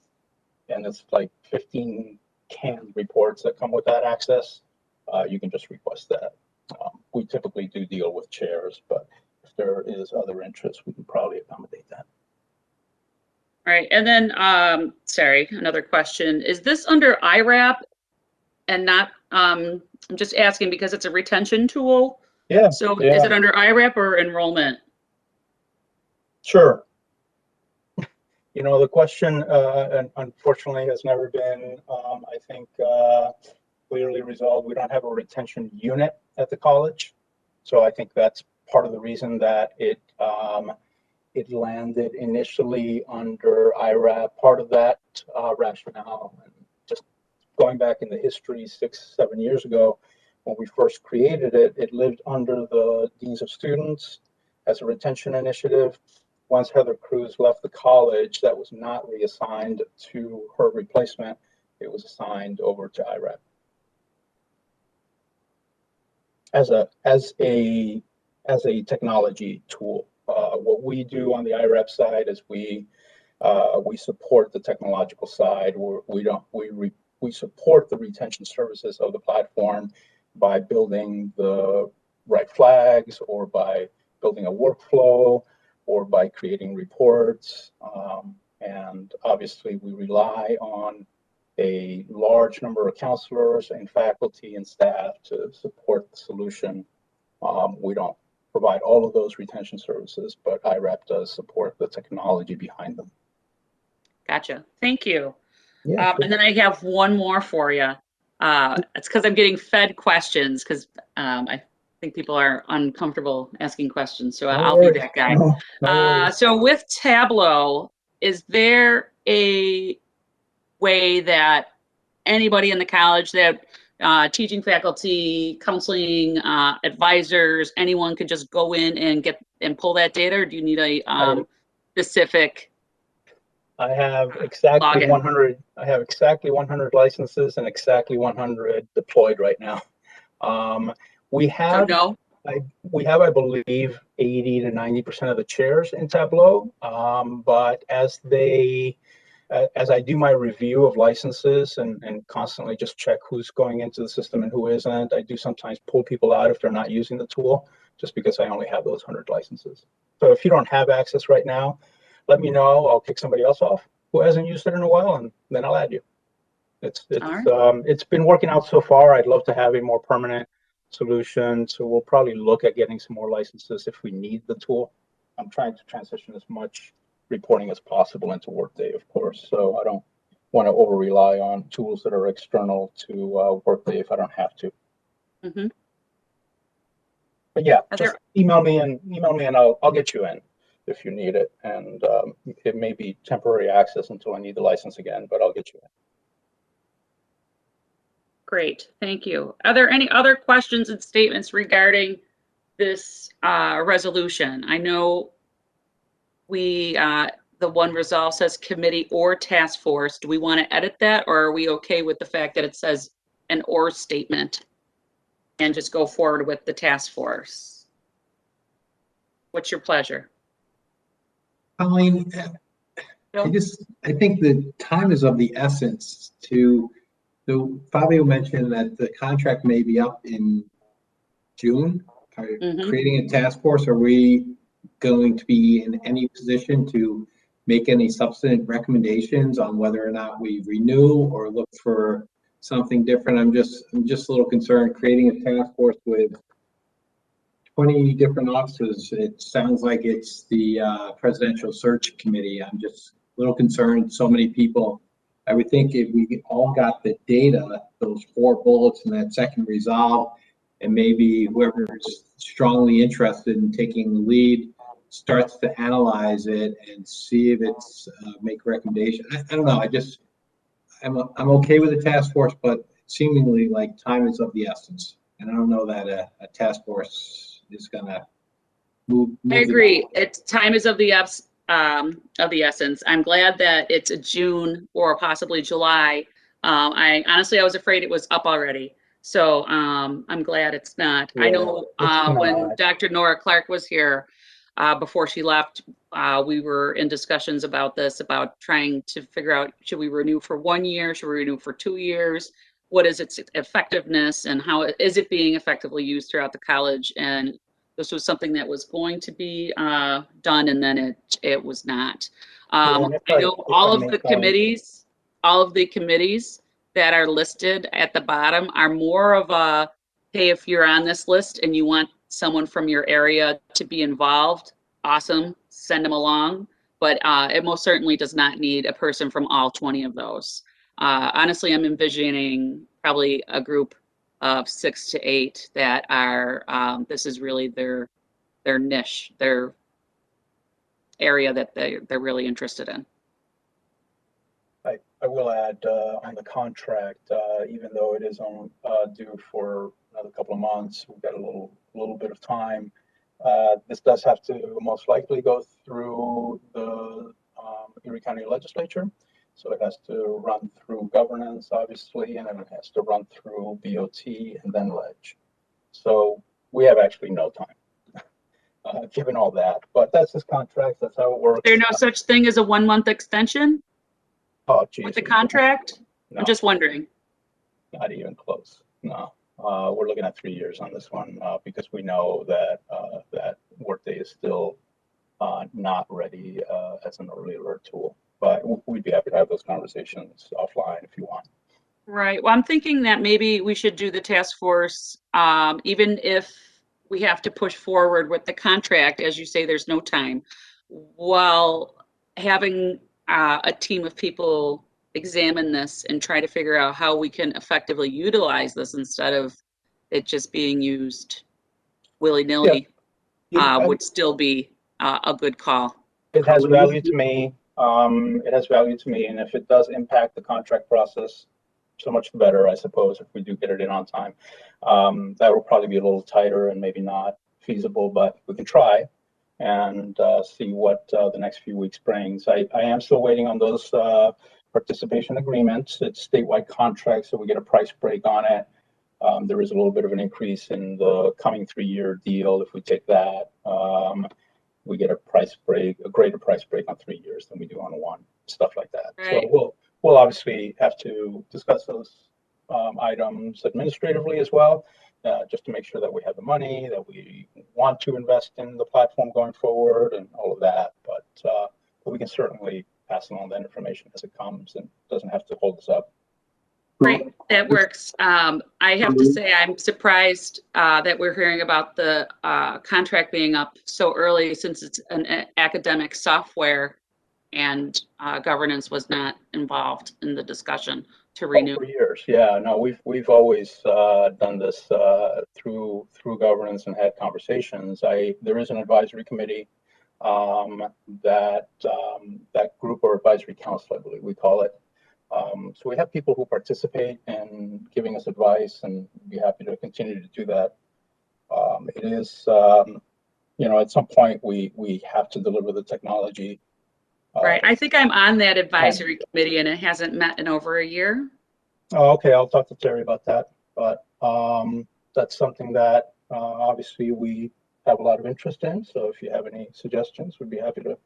it's like 15 canned reports that come with that access, you can just request that. We typically do deal with chairs, but if there is other interest, we can probably accommodate that. All right, and then, sorry, another question. Is this under IRAP and not, I'm just asking because it's a retention tool? Yeah. So yeah. is it under IRAP or enrollment? Sure. You know, the question, unfortunately, has never been, I think, clearly resolved. We don't have a retention unit at the college. So I think that's part of the reason that it landed initially under IRAP. Part of that rationale, and just going back in the history 6-7 years ago, when we first created it, it lived under the Deans of Students as a retention initiative. Once Heather Cruz left the college, that was not reassigned to her replacement. It was assigned over to IRAP as a technology tool. What we do on the IRAP side is we support the technological side. We support the retention services of the platform by building the right flags, or by building a workflow, or by creating reports. And obviously we rely on a large number of counselors and faculty and staff to support the solution. We don't provide all of those retention services, but IRAP does support the technology behind them. Gotcha. Thank you. Yeah, sure. And then I have one more for you. It's because I'm getting fed questions because I think people are uncomfortable asking questions. So I'll be that guy. So with Tableau, is there a way that anybody in the college, that teaching faculty, counseling, advisors, anyone could just go in and pull that data, or do you need a specific? I have exactly login? 100. I have exactly 100 licenses and exactly 100 deployed right now. We have, so no? We have, I believe, 80 to 90% of the chairs in Tableau. But as I do my review of licenses and constantly just check who's going into the system and who isn't, I do sometimes pull people out if they're not using the tool, just because I only have those 100 licenses. So if you don't have access right now, let me know. I'll kick somebody else off who hasn't used it in a while, and then I'll add you. It's been working out so far. I'd love to have a more permanent solution. So we'll probably look at getting some more licenses if we need the tool. I'm trying to transition as much reporting as possible into Workday, of course. So I don't want to over rely on tools that are external to Workday if I don't have to. Mm-hmm. But yeah, just email me and I'll get you in if you need it. And it may be temporary access until I need the license again, but I'll get you in. Great, thank you. Are there any other questions and statements regarding this resolution? I know we, the one resolve says committee or task force. Do we want to edit that, or are we okay with the fact that it says an or statement and just go forward with the task force? What's your pleasure? Colleen, I think the time is of the essence to. So Fabio mentioned that the contract may be up in June. Are creating a task force, are we going to be in any position to make any substantive recommendations on whether or not we renew or look for something different? I'm just a little concerned creating a task force with 20 different offices. It sounds like it's the presidential search committee. I'm just a little concerned. So many people. I would think if we all got the data, those 4 bullets in that second resolve, and maybe whoever's strongly interested in taking the lead starts to analyze it and see if it's make recommendations. I don't know. I'm okay with the task force, but seemingly like time is of the essence, and I don't know that a task force is gonna move. I agree. It's time is of the essence. I'm glad that it's a June or possibly July. I honestly, I was afraid it was up already. So I'm glad it's not. Yeah, I know when Dr. Nora Clark was here before she left, we were in discussions about this, about trying to figure out, should we renew for 1 year? Should we renew for 2 years? What is its effectiveness, and how is it being effectively used throughout the college? And this was something that was going to be done, and then it was not. And I know if all I of may, the Colleen. committees that are listed at the bottom are more of a, hey, if you're on this list and you want someone from your area to be involved, awesome, send them along. But it most certainly does not need a person from all 20 of those. Honestly, I'm envisioning probably a group of 6 to 8 that are, this is really their niche, their area that they're really interested in. I will add on the contract, even though it is on due for another couple of months, we've got a little bit of time. This does have to most likely go through the Erie County Legislature. So it has to run through governance, obviously, and then it has to run through BOT and then Ledge. So we have actually no time, given all that. But that's this contract. That's how it works. There's no such thing as a 1-month extension with the contract? No. I'm just wondering. Not even close. No. We're looking at 3 years on this one because we know that that Workday is still not ready as an early alert tool. But we'd be happy to have those conversations offline if you want. Right. Well, I'm thinking that maybe we should do the task force, even if we have to push forward with the contract, as you say, there's no time, while having a team of people examine this and try to figure out how we can effectively utilize this instead of it just being used willy-nilly, would still be a good call. It has value to me. It has value to me, and if it does impact the contract process, so much the better, I suppose, if we do get it in on time. That will probably be a little tighter and maybe not feasible, but we can try and see what the next few weeks brings. I am still waiting on those participation agreements. It's statewide contract, so we get a price break on it. There is a little bit of an increase in the coming 3-year deal if we take that. We get a price break, a greater price break on 3 years than we do on one, stuff like that. Right. So we'll obviously have to discuss those items administratively as well, just to make sure that we have the money, that we want to invest in the platform going forward and all of that. But we can certainly pass along that information as it comes and doesn't have to hold us up. Great, that works. I have to say I'm surprised that we're hearing about the contract being up so early since it's an academic software and governance was not involved in the discussion to renew. For years, yeah. No, we've always done this through governance and had conversations. There is an advisory committee that group or advisory council, I believe we call it. So we have people who participate in giving us advice, and we'd be happy to continue to do that. It is, at some point we have to deliver the technology. Right. I think I'm on that advisory committee, and it hasn't met in over a year. Oh, okay. I'll talk to Terry about that. But that's something that obviously we have a lot of interest in. So if you have any suggestions, we'd be happy to.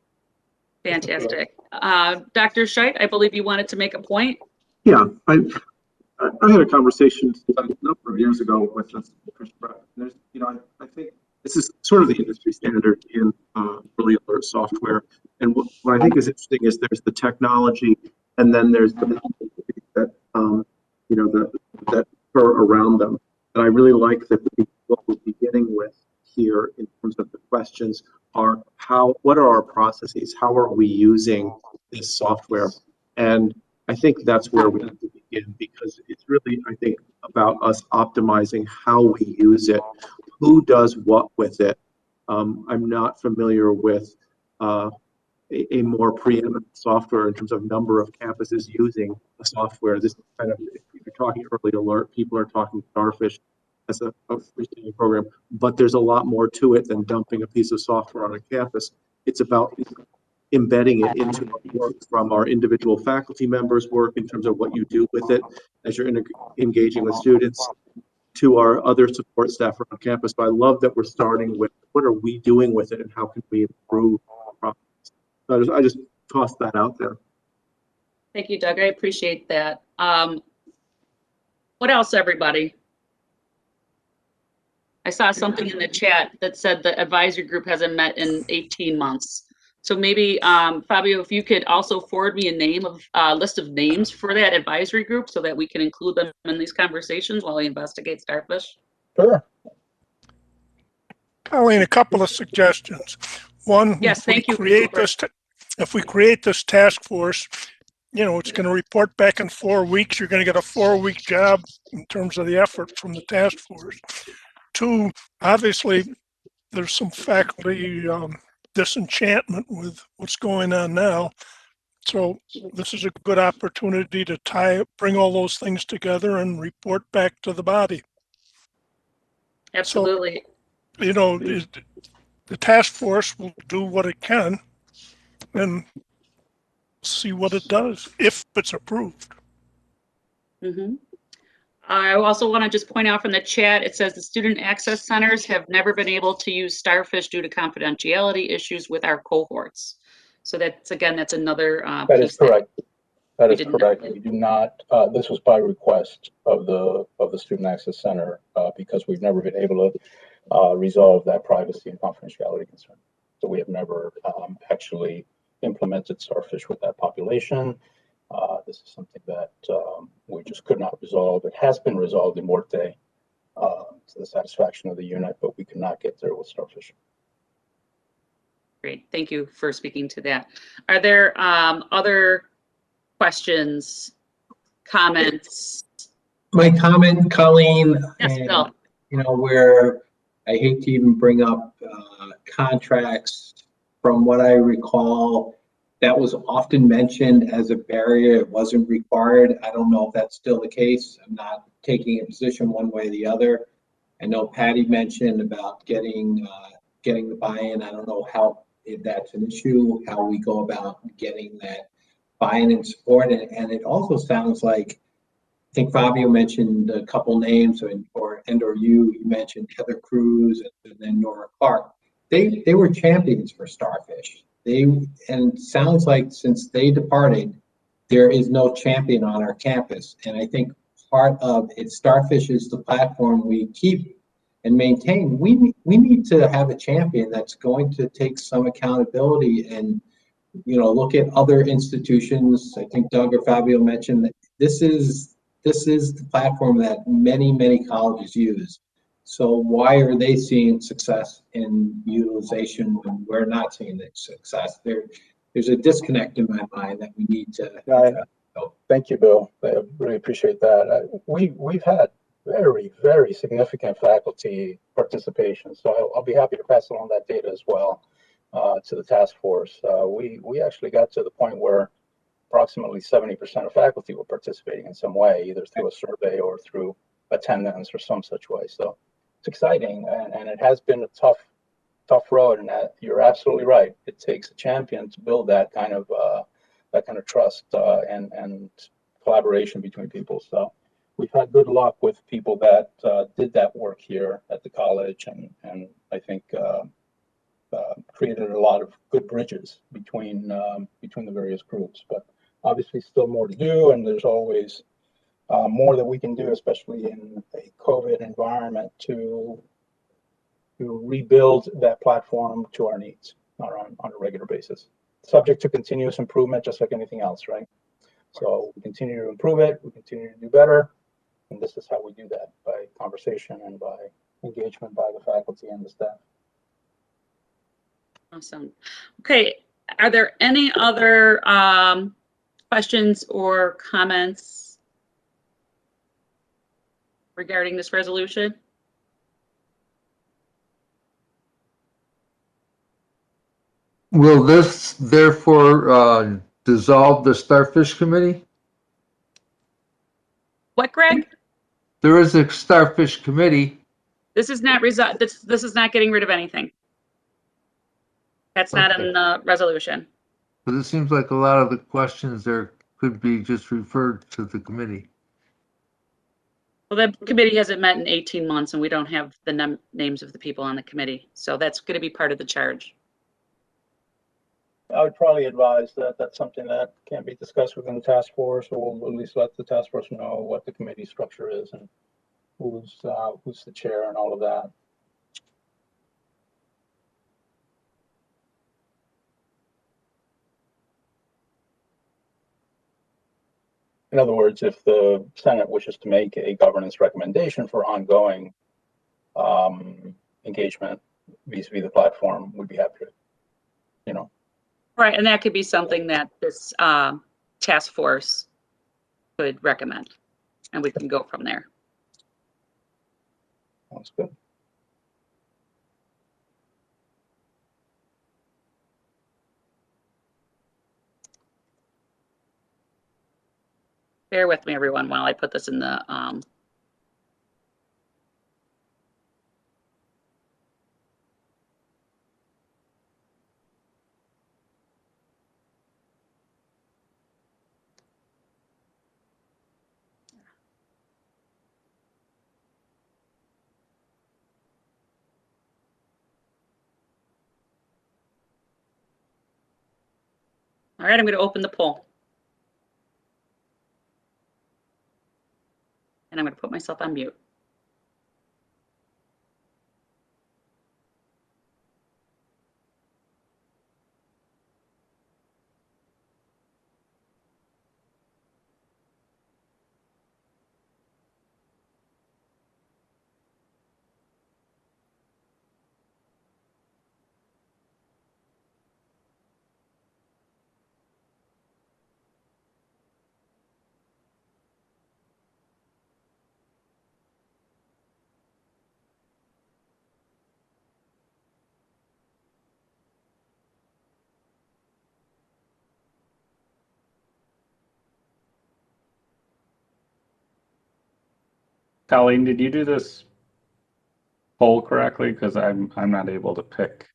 Fantastic. Dr. Scheidt, I believe you wanted to make a point. Yeah, I had a conversation a number of years ago with this. There's, I think this is sort of the industry standard in early alert software. And what I think is interesting is there's the technology, and then there's the that that occur around them. And I really like that what we're beginning with here in terms of the questions are what are our processes? How are we using this software? And I think that's where we have to begin, because it's really, I think, about us optimizing how we use it, who does what with it. I'm not familiar with a more preeminent software in terms of number of campuses using a software. This kind of, if you're talking early alert, people are talking Starfish as a freestanding program, but there's a lot more to it than dumping a piece of software on a campus. It's about embedding it into our work, from our individual faculty members' work in terms of what you do with it as you're engaging with students, to our other support staff on campus. But I love that we're starting with what are we doing with it and how can we improve our process. So I just tossed that out there. Thank you, Doug. I appreciate that. What else, everybody? I saw something in the chat that said the advisory group hasn't met in 18 months. So maybe, Fabio, if you could also forward me a list of names for that advisory group so that we can include them in these conversations while we investigate Starfish. Sure. Colleen, a couple of suggestions. One, yes, thank you. If we create this task force, it's going to report back in 4 weeks. You're going to get a 4-week job in terms of the effort from the task force. 2, obviously, there's some faculty disenchantment with what's going on now. So this is a good opportunity to bring all those things together and report back to the body. Absolutely. So, the task force will do what it can and see what it does if it's approved. Mm-hmm. I also want to just point out from the chat, it says the student access centers have never been able to use Starfish due to confidentiality issues with our cohorts. So that's another that is correct. That is correct. Not. We do not. This was by request of the Student Access Center because we've never been able to resolve that privacy and confidentiality concern. So we have never actually implemented Starfish with that population. This is something that we just could not resolve. It has been resolved in Workday to the satisfaction of the unit, but we could not get there with Starfish. Great, thank you for speaking to that. Are there other questions, comments? My comment, Colleen, yes, Bill. where I hate to even bring up contracts. From what I recall, that was often mentioned as a barrier. It wasn't required. I don't know if that's still the case. I'm not taking a position one way or the other. I know Patty mentioned about getting the buy-in. I don't know if that's an issue, how we go about getting that buy-in and support. And it also sounds like, I think Fabio mentioned a couple names, or you mentioned Heather Cruz and then Nora Clark. They were champions for Starfish. And sounds like since they departed, there is no champion on our campus. And I think part of it, Starfish is the platform we keep and maintain. We need to have a champion that's going to take some accountability and look at other institutions. I think Doug or Fabio mentioned that this is the platform that many colleges use. So why are they seeing success in utilization when we're not seeing the success? There's a disconnect in my mind that we need to. Thank you, Bill. I really appreciate that. We've had very significant faculty participation, so I'll be happy to pass along that data as well to the task force. We actually got to the point where approximately 70% of faculty were participating in some way, either through a survey or through attendance or some such way. So it's exciting, and it has been a tough road. And you're absolutely right. It takes a champion to build that kind of trust and collaboration between people. So we've had good luck with people that did that work here at the college, and I think created a lot of good bridges between the various groups. But obviously still more to do, and there's always more that we can do, especially in a COVID environment, to rebuild that platform to our needs on a regular basis, subject to continuous improvement, just like anything else, right? So we continue to improve it, we continue to do better, and this is how we do that, by conversation and by engagement by the faculty and the staff. Awesome. Okay, are there any other questions or comments regarding this resolution? Will this therefore dissolve the Starfish Committee? What, Greg? There is a Starfish Committee. This is not this is not getting rid of anything. That's not in the resolution. But it seems like a lot of the questions there could be just referred to the committee. Well, the committee hasn't met in 18 months, and we don't have the names of the people on the committee. So that's going to be part of the charge. I would probably advise that that's something that can be discussed within the task force, or we'll at least let the task force know what the committee structure is and who's the chair and all of that. In other words, if the Senate wishes to make a governance recommendation for ongoing engagement vis-a-vis the platform, we'd be happy to, you know. Right, and that could be something that this task force could recommend, and we can go from there. Sounds good. Bear with me, everyone, while I put this in the all right, I'm going to open the poll. And I'm going to put myself on mute. Colleen, did you do this poll correctly? Because I'm not able to pick.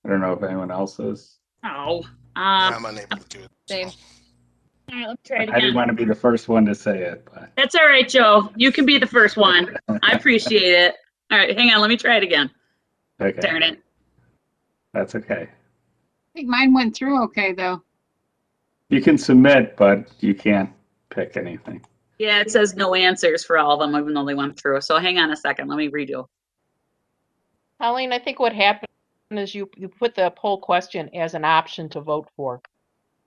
I don't know if anyone else is. Oh, I'm unable to do it. Same. All right, let's try it I didn't again. want to be the first one to say it, but That's all right, Joe. You can be the first one. I appreciate it. All right, hang on. Let me try it again. okay. Darn it. That's okay. I think mine went through okay, though. You can submit, but you can't pick anything. Yeah, it says no answers for all of them, even though they went through. So hang on a second. Let me redo. Colleen, I think what happened is you put the poll question as an option to vote for,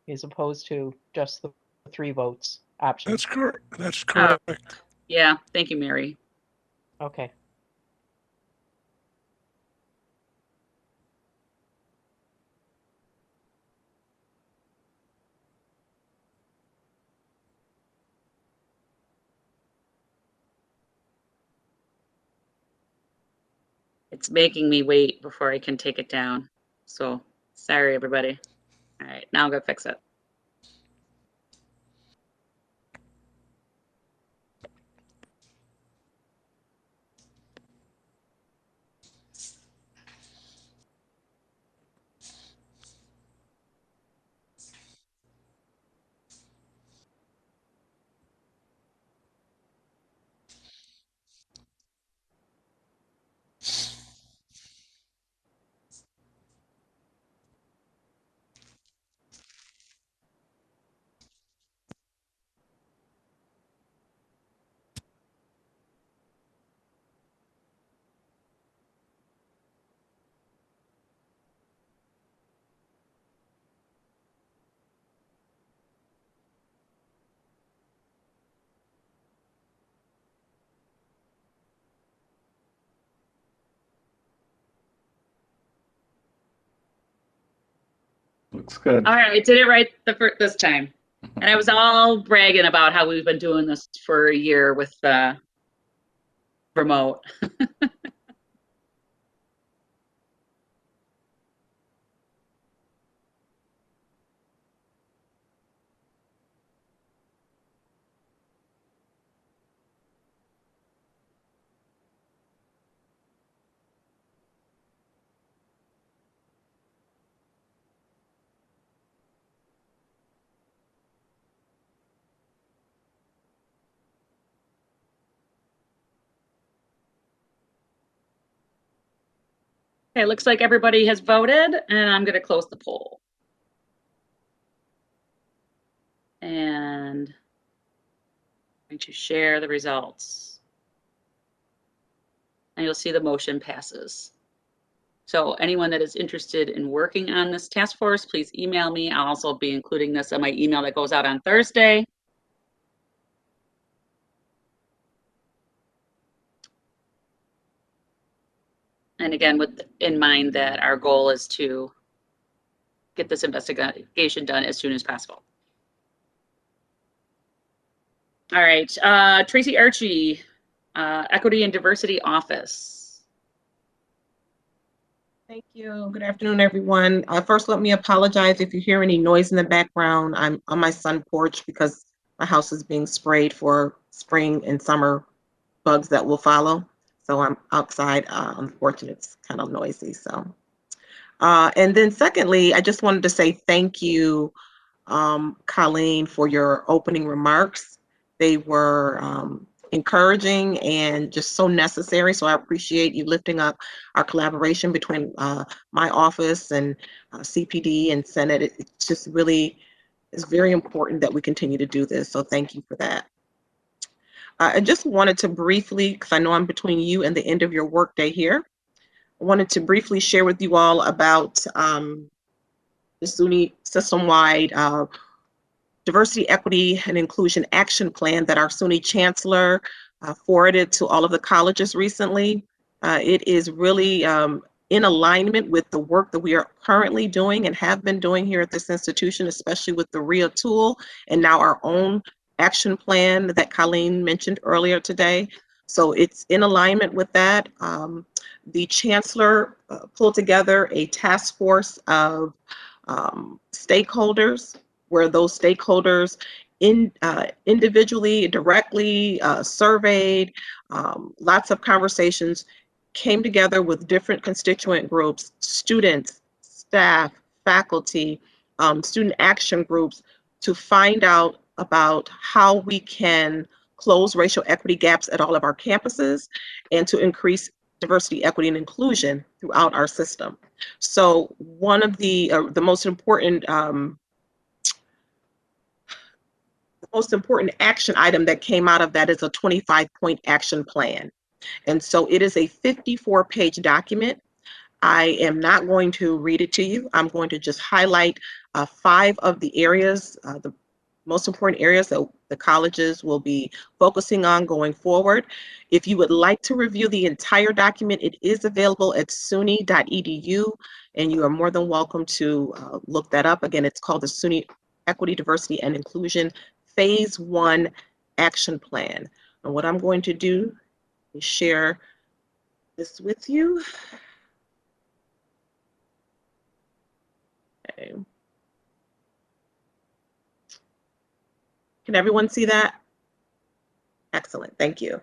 as opposed to just the 3 votes option. That's correct. That's correct. Yeah, thank you, Mary. Okay. It's making me wait before I can take it down. So sorry, everybody. All right, now I'll go fix it. Looks good. All right, I did it right this time. And I was all bragging about how we've been doing this for a year with remote. Okay, looks like everybody has voted, and I'm going to close the poll. And I'm going to share the results. And you'll see the motion passes. So anyone that is interested in working on this task force, please email me. I'll also be including this in my email that goes out on Thursday. And again, with in mind that our goal is to get this investigation done as soon as possible. All right, Tracy Archie, Equity and Diversity Office. Thank you. Good afternoon, everyone. First, let me apologize if you hear any noise in the background. I'm on my sun's porch because my house is being sprayed for spring and summer bugs that will follow. So I'm outside on the porch and it's kind of noisy. So, and then secondly, I just wanted to say thank you, Colleen, for your opening remarks. They were encouraging and just so necessary. So I appreciate you lifting up our collaboration between my office and CPD and Senate. It's just really, it's very important that we continue to do this. So thank you for that. I just wanted to briefly, because I know I'm between you and the end of your workday here, I wanted to briefly share with you all about the Suny system-wide Diversity, Equity, and Inclusion Action Plan that our Suny Chancellor forwarded to all of the colleges recently. It is really in alignment with the work that we are currently doing and have been doing here at this institution, especially with the RIA tool and now our own action plan that Colleen mentioned earlier today. So it's in alignment with that. The Chancellor pulled together a task force of stakeholders, where those stakeholders individually, directly surveyed, lots of conversations, came together with different constituent groups, students, staff, faculty, student action groups, to find out about how we can close racial equity gaps at all of our campuses and to increase diversity, equity, and inclusion throughout our system. So one of the most important action item that came out of that is a 25-point action plan. And so it is a 54-page document. I am not going to read it to you. I'm going to just highlight 5 of the areas, the most important areas that the colleges will be focusing on going forward. If you would like to review the entire document, it is available at suny.edu, and you are more than welcome to look that up. Again, it's called the Suny Equity, Diversity, and Inclusion Phase 1 Action Plan. And what I'm going to do is share this with you. Okay. Can everyone see that? Excellent, thank you.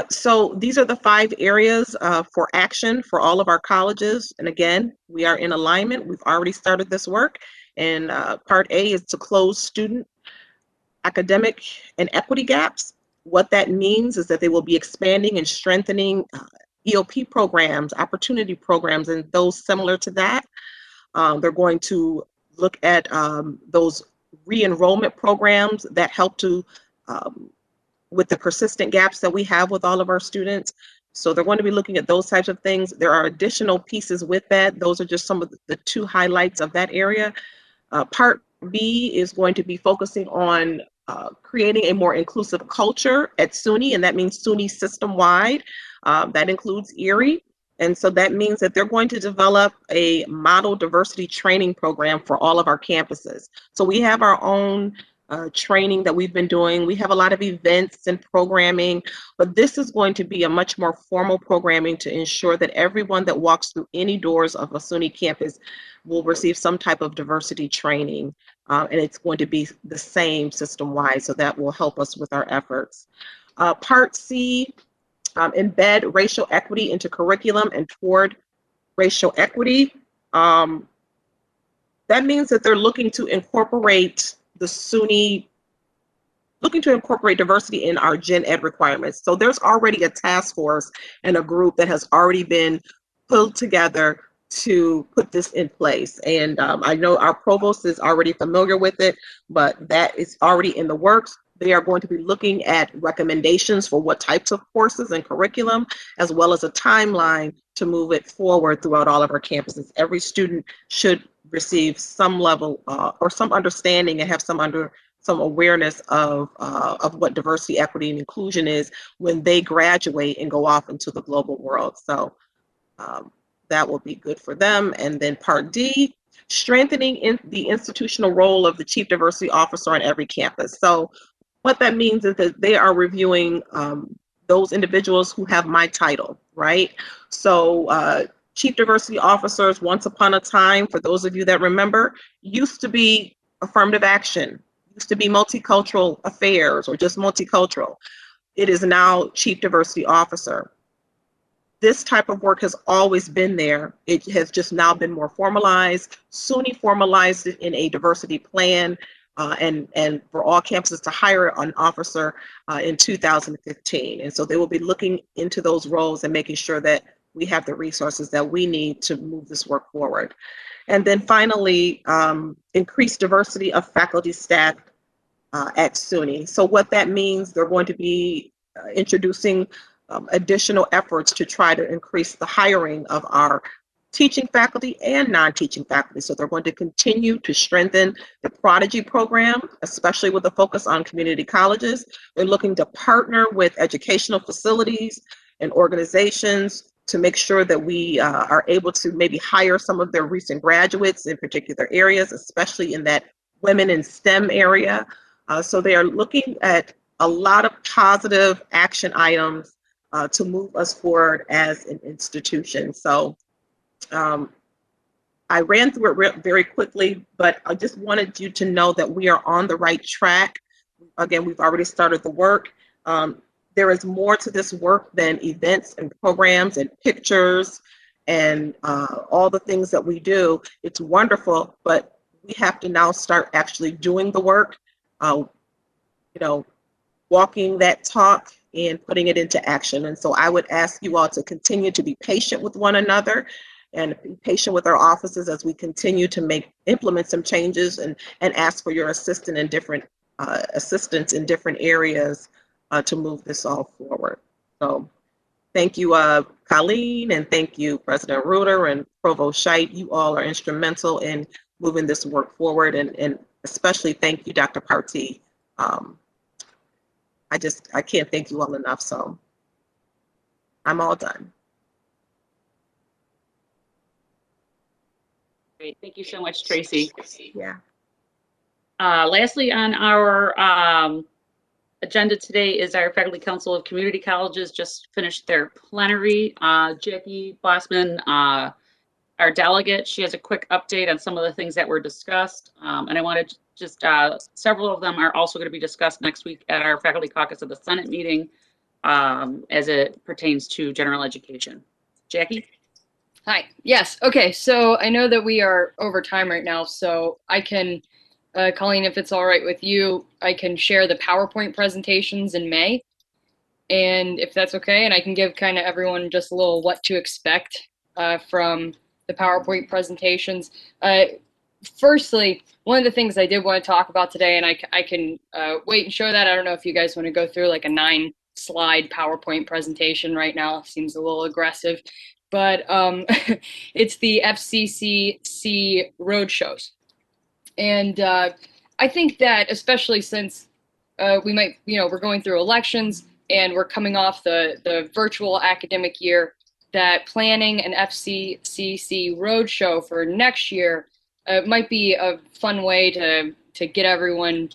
So these are the 5 areas for action for all of our colleges. And again, we are in alignment. We've already started this work. And part A is to close student, academic, and equity gaps. What that means is that they will be expanding and strengthening EOP programs, opportunity programs, and those similar to that. They're going to look at those re-enrollment programs that help to with the persistent gaps that we have with all of our students. So they're going to be looking at those types of things. There are additional pieces with that. Those are just some of the 2 highlights of that area. Part B is going to be focusing on creating a more inclusive culture at Suny, and that means Suny system-wide. That includes Erie. And so that means that they're going to develop a model diversity training program for all of our campuses. So we have our own training that we've been doing. We have a lot of events and programming, but this is going to be a much more formal programming to ensure that everyone that walks through any doors of a Suny campus will receive some type of diversity training, and it's going to be the same system-wide, so that will help us with our efforts. Part C, embed racial equity into curriculum and toward racial equity. That means that they're looking to incorporate the Suny, looking to incorporate diversity in our gen ed requirements. So there's already a task force and a group that has already been pulled together to put this in place. And I know our provost is already familiar with it, but that is already in the works. They are going to be looking at recommendations for what types of courses and curriculum, as well as a timeline to move it forward throughout all of our campuses. Every student should receive some level or some understanding and have some awareness of what diversity, equity, and inclusion is when they graduate and go off into the global world. So That will be good for them. And then Part D, strengthening the institutional role of the Chief Diversity Officer on every campus. So what that means is that they are reviewing those individuals who have my title, right? So Chief Diversity Officers, once upon a time, for those of you that remember, used to be affirmative action, used to be multicultural affairs or just multicultural. It is now Chief Diversity Officer. This type of work has always been there. It has just now been more formalized. Suny formalized it in a diversity plan and for all campuses to hire an officer in 2015. And so they will be looking into those roles and making sure that we have the resources that we need to move this work forward. And then finally, increase diversity of faculty staff at Suny. So what that means, they're going to be introducing additional efforts to try to increase the hiring of our teaching faculty and non-teaching faculty. So they're going to continue to strengthen the Prodigy program, especially with a focus on community colleges. They're looking to partner with educational facilities and organizations to make sure that we are able to maybe hire some of their recent graduates in particular areas, especially in that women in STEM area. So they are looking at a lot of positive action items to move us forward as an institution. So I ran through it very quickly, but I just wanted you to know that we are on the right track. Again, we've already started the work. There is more to this work than events and programs and pictures and all the things that we do. It's wonderful, but we have to now start actually doing the work, walking that talk and putting it into action. And so I would ask you all to continue to be patient with one another and be patient with our offices as we continue to implement some changes and ask for your assistance in different areas to move this all forward. So thank you, Colleen, and thank you, President Reuter and Provost Scheit. You all are instrumental in moving this work forward, and especially thank you, Dr. Partee. I can't thank you all enough, so I'm all done. Great, thank you so much, Tracy. Yeah. Lastly on our agenda today is our Faculty Council of Community Colleges just finished their plenary. Jackie Bossman, our delegate, she has a quick update on some of the things that were discussed. And I wanted to just, several of them are also going to be discussed next week at our Faculty Caucus of the Senate meeting as it pertains to general education. Jackie? Hi. Yes. Okay. So I know that we are over time right now, so I can, Colleen, if it's all right with you, I can share the PowerPoint presentations in May. And if that's okay, and I can give kind of everyone just a little what to expect from the PowerPoint presentations. Firstly, one of the things I did want to talk about today, and I can wait and show that. I don't know if you guys want to go through like a 9-slide PowerPoint presentation right now. Seems a little aggressive, but it's the FCCC roadshows. And I think that especially since we might, we're going through elections and we're coming off the virtual academic year, that planning an FCCC roadshow for next year might be a fun way to get everyone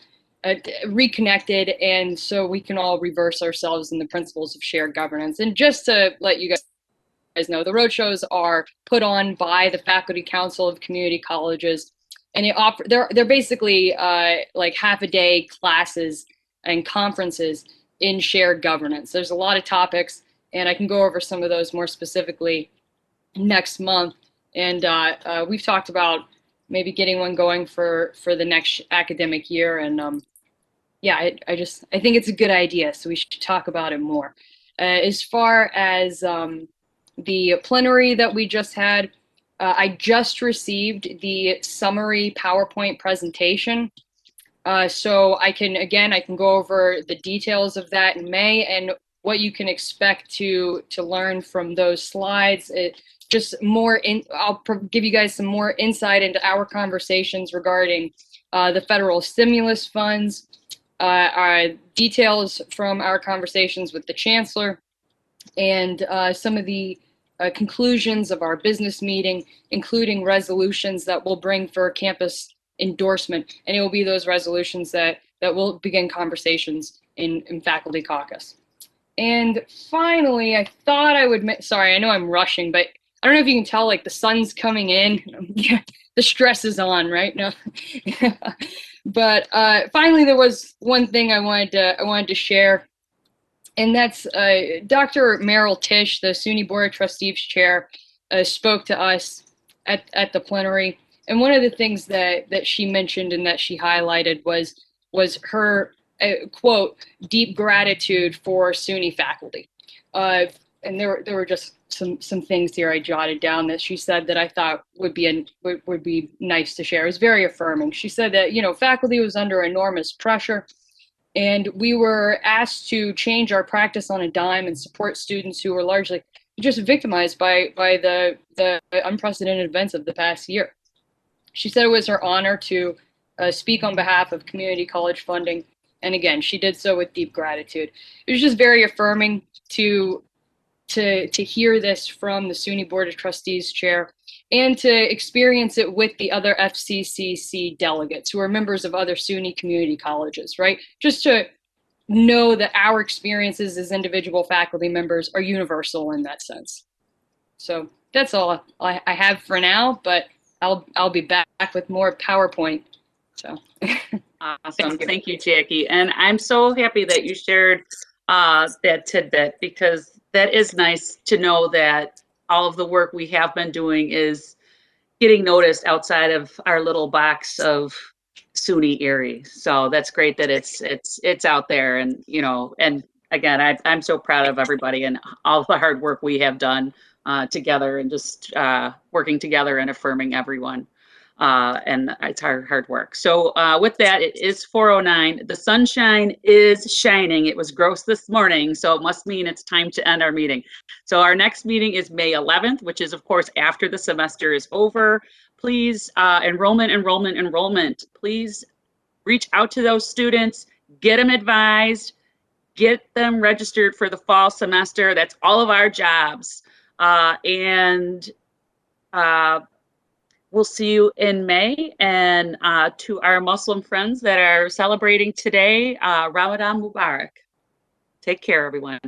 reconnected, and so we can all reverse ourselves in the principles of shared governance. And just to let you guys know, the roadshows are put on by the Faculty Council of Community Colleges, and they're basically like half-a-day classes and conferences in shared governance. There's a lot of topics, and I can go over some of those more specifically next month. And we've talked about maybe getting one going for the next academic year. And yeah, I think it's a good idea, so we should talk about it more. As far as the plenary that we just had, I just received the summary PowerPoint presentation. So I can go over the details of that in May and what you can expect to learn from those slides. I'll give you guys some more insight into our conversations regarding the federal stimulus funds, details from our conversations with the chancellor, and some of the conclusions of our business meeting, including resolutions that we'll bring for campus endorsement. And it will be those resolutions that will begin conversations in faculty caucus. And finally, I thought I would, sorry, I know I'm rushing, but I don't know if you can tell, like the sun's coming in. The stress is on, right? No. But finally, there was one thing I wanted to share, and that's Dr. Merrill Tisch, the SUNY Board of Trustees chair, spoke to us at the plenary. And one of the things that she mentioned and that she highlighted was her quote, deep gratitude for SUNY faculty. And there were just some things here I jotted down that she said that I thought would be nice to share. It was very affirming. She said that, you know, faculty was under enormous pressure, and we were asked to change our practice on a dime and support students who were largely just victimized by the unprecedented events of the past year. She said it was her honor to speak on behalf of community college funding. And again, she did so with deep gratitude. It was just very affirming to hear this from the SUNY Board of Trustees chair, and to experience it with the other FCCC delegates who are members of other SUNY community colleges, right? Just to know that our experiences as individual faculty members are universal in that sense. So that's all I have for now, but I'll be back with more PowerPoint. So awesome. Thank you, Jackie. And I'm so happy that you shared that tidbit, because that is nice to know that all of the work we have been doing is getting noticed outside of our little box of SUNY Erie. So that's great that it's out there. And, you know, and again, I'm so proud of everybody and all the hard work we have done together, and just working together and affirming everyone. And it's hard work. So with that, it is 4:09. The sunshine is shining. It was gross this morning, so it must mean it's time to end our meeting. So our next meeting is May 11th, which is, of course, after the semester is over. Please, enrollment. Please reach out to those students, get them advised, get them registered for the fall semester. That's all of our jobs. We'll see you in May. And to our Muslim friends that are celebrating today, Ramadan Mubarak. Take care, everyone.